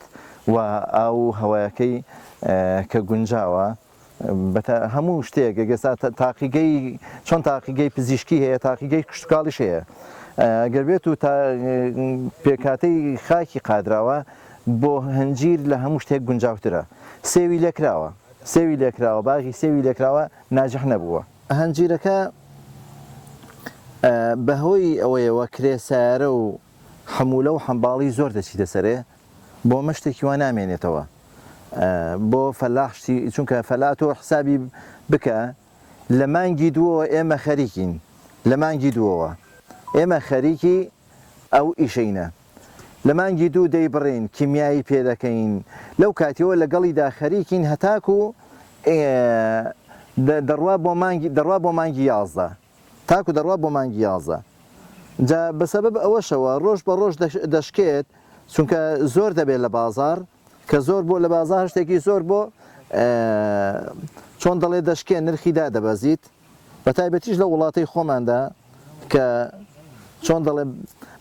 و ئاو هەوایەکەی کە گونجاوە هەموو شتێک گەستا تاقیگەی چۆن تاقیگەی پزیشکی هەیە تاقیگەی کشتتوکاڵیش هەیە گەر بێت و پێکاتەی خاکی قادراوە بۆ هەنجیر لە هەموو شتێک گونجاوترە سێوی لێکراوە باغی سێوی لێکراوە ناجح نەبووە هەنجیرەکە بەهۆی ئەوەیەوە کرێسارە و حمولە و حەمباڵی زۆر دەچیتە سەرێ بۆ مەشتێکی وا نامێنێتەوە بۆ فەلاحشتی چونکە فەلات و حسابی بکە لە مانگی دووەوە ئێمە خەریکین لە مانگی دووەوە ئێمە خەریکی ئەو ئیشەینە لە مانگی دوو دەیبڕین کیمیایی پێ دەکەین لەو کاتیەوە لەگەڵیدا خەریکین هەتاکو دەڕوا بۆ مانگی 11 تاکو دەڕوا بۆ مانگی 11 جا بەسەبەب ئەوەشەوە ڕۆژ بە ڕۆژ دەشکێت چونکە زۆر دەبێت لە بازار کە زۆر بۆ لە بازار شتێکی زۆر بۆ چۆن دەڵێ دەشکێ نرخیدا دەبەزیت بە تایبەتیش لە وڵاتەی خۆماندا کە چۆن دەڵێ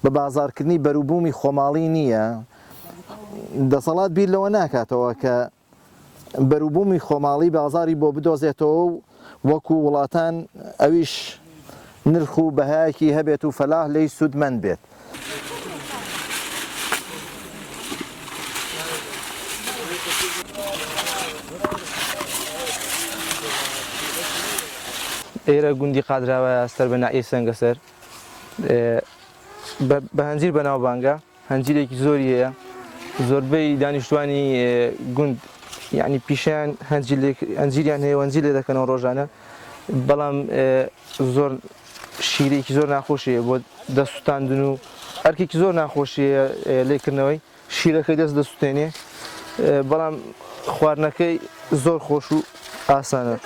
بە بازارکردنی بەروبوومی خۆماڵی نییە دەسەڵات بیر لەوە ناکاتەوە کە بەروبوومی خۆماڵی بازاری بۆ بدۆزێتەوە و وەکو وڵاتان ئەویش نرخ و بەهایەکی هەبێت و فەلاح لی سوودمەند بێت ئێرە گوندی قادراوە سەر بە نائی سەنگەسەر بە هەنجیر بەناوبانگە هەنجیرێکی زۆری هەیە زۆربەی دانیشتوانی گوند یعنی پیشیان هەنجیریان هەیە هەنجیر لێ دەکەنەوە ڕۆژانە بەڵام زۆر شیرێکی زۆر ناخۆشیە بۆ دەستوتاندن و ئەرکێکی زۆر ناخۆشیە لێکردنەوەی شیرەکەی دەست دەستوتێنێ بەڵام خواردنەکەی زۆر خۆش و ئاسانە.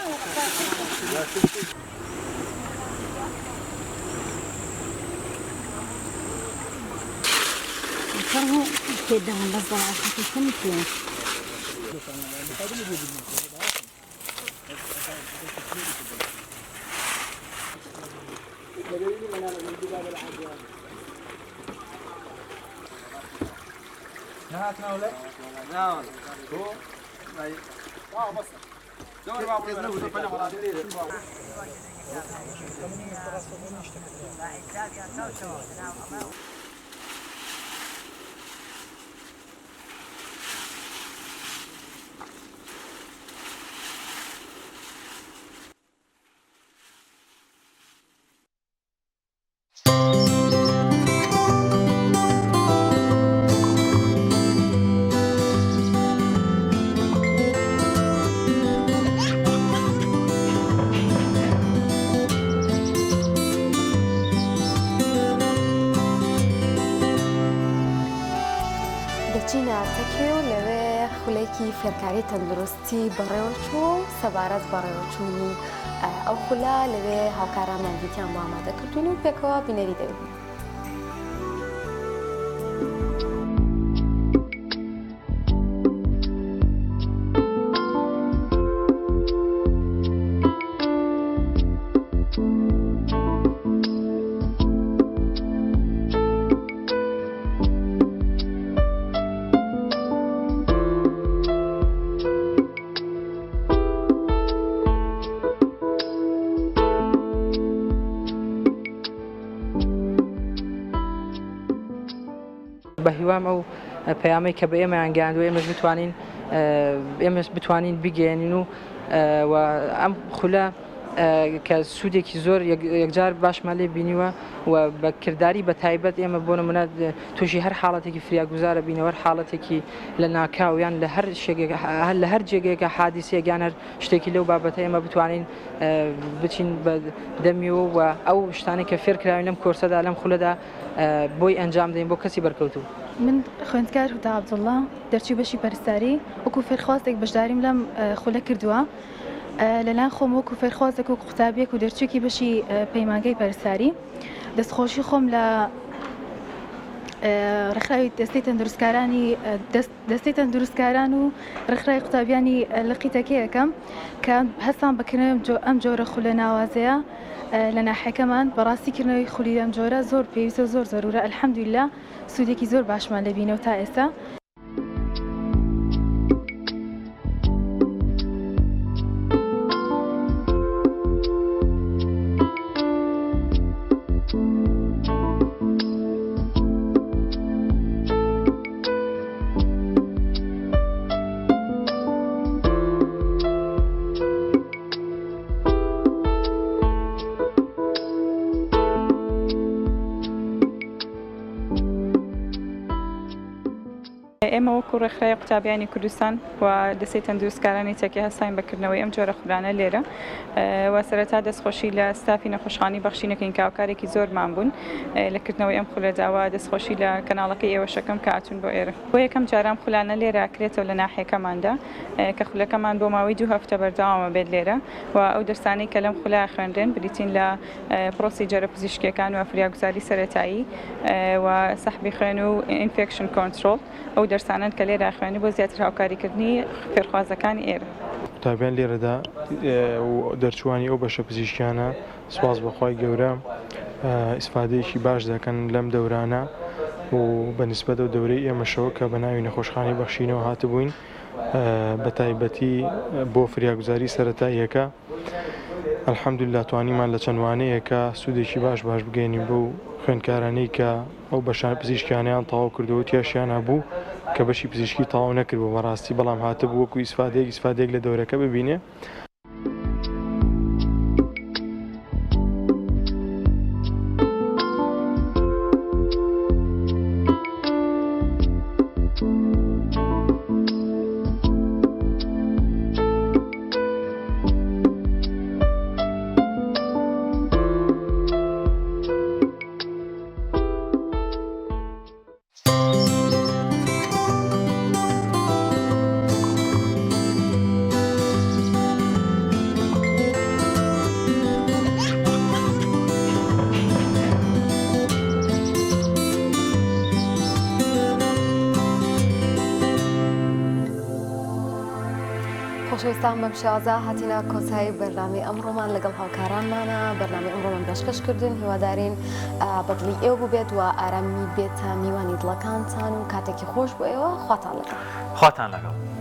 خولێکی فێرکاری تەندروستی بەڕێوەچوو سەبارەت بەڕێوەچوونی ئەو خولا لەوێ هاوکارانمان دیتیان بۆ ئامادەکردوین و پێکەوە بینەری دەبین. هیوام ئەو پەیامەی کە بە ئێمەیان گەیاندووە ئێمەش بتوانین بگەێنین و ئەم خولە کە سوودێکی زۆر یەکجار باشمان لێ بینیوە و بە کردداری بە تایبەت ئێمە بۆ نمونە تووشی هەر حاڵەتێکی فریاگوزارە بینەوە حاڵەتێکی لە ناکاویان لە هەر جێگەیەکە حادیسێکیان هەر شتێکی لەو بابەتە ئێمە بتوانین بچین بە دەمیەوە و ئەو شتانی کە فێرکراوین لەم کۆرسەدا لەم خولەدا بۆی ئەنجام دەین بۆ کەسی بەرکەوتوو. من خوێندکار هوتا عەبدوڵڵا دەرچوو بەشی پەرستاری وەکو فێرخواستێک بەشداریم لەم خولە کردووە. لەلایەن خۆم وەکو فێرخوازێک و قوتابیەک و دەرچووکی بەشی پەیمانگەی پەرستاری دەستخۆشی خۆم لە ڕێکخراوی دەستەی تەندروستکاران و ڕێکخراوی قوتابیانی لقیتەکە یەکەم کە هەستان بەکردنەوەی ئەم جۆرە خولە ناوازەیە لە ناحیەکەمان بەڕاستیکردنەوەی خولی ئەم جۆرە زۆر پێویستە و زۆر زەرورە ئەلحەمدولیلا سوودێکی زۆر باشمان لەبینەوە تا ئێستا. ئێمە وەکو ڕێکخراوی قوتابیانی کوردستان و دەستەی تەندروستکارانی تێکی هەستین بەکردنەوەی ئەم جۆرە خولانە لێرە و سەرەتا دەستخۆشی لە ستافی نەخۆشخانەی بەخشینەکەین کاوکارێکی زۆرمان بوون لەکردنەوەی ئەم خولەداوە دەستخۆشی لە کەناڵەکەی ئێوەشەکەم کە هاتوون بۆ ئێرە. بۆ یەکەم جاران خولانە لێرە کرێتەوە لە ناحیەکەماندا کە خولەکەمان بۆ ماوەی 2 هەفتە بەردەوامە بێت لێرە و ئەو دەرسانەی کە لەم خولە خوێندرێن بریتین لە پرۆسیجەرە پزیشکیەکان و فریاگوزاری سەرەتایی و سەحبی خوێن و ئینفێکشن کۆنترۆل ئەو دەرسانن کە لێرە خوێنی بۆ زیاتر هاوکاریکردنی فێرخوازەکانی ئێرە. قوتابیان لێرەدا دەرچوانی ئەو بەشە پزیشکیانە سواز بەخوای گەورە ئیسفادەیەکی باش دەکەن لەم دەورانە و بەنسبەت و دەورەی ئێمەشەوە کە بە ناوی نەخۆشخانەی بەخشینەوە هاتبووین بە تایبەتی بۆ فریاگوزاری سەرەتاییەکە ئەلحەمدولیلا توانیمان لە چەند وانەیەکە سوودێکی باش بگەینین بۆ خوێندکارانەی کە ئەو بەشان پزیشکیانیان تەواو کردەوە تیاشیانە بوو کە بەشی پزیشکی تەواو نەکردبوو بەڕاستی بەڵام هاتبوو وەکو ئیسفادەیەک لە دەورەکە ببینێ. خۆشەویستان بەم شێوازە هاتینا کۆتایی بەرنامەی ئەمڕۆمان لەگەڵ هاوکارانمانە بەرنامەی ئەمڕۆمان پێشکەشکردن هیوادارین بەدڵی ئێوە ببێت و ئارامی بێتە میوانی دڵەکانتان و کاتێکی خۆش بۆ ئێوە خواتان لەگەڵ.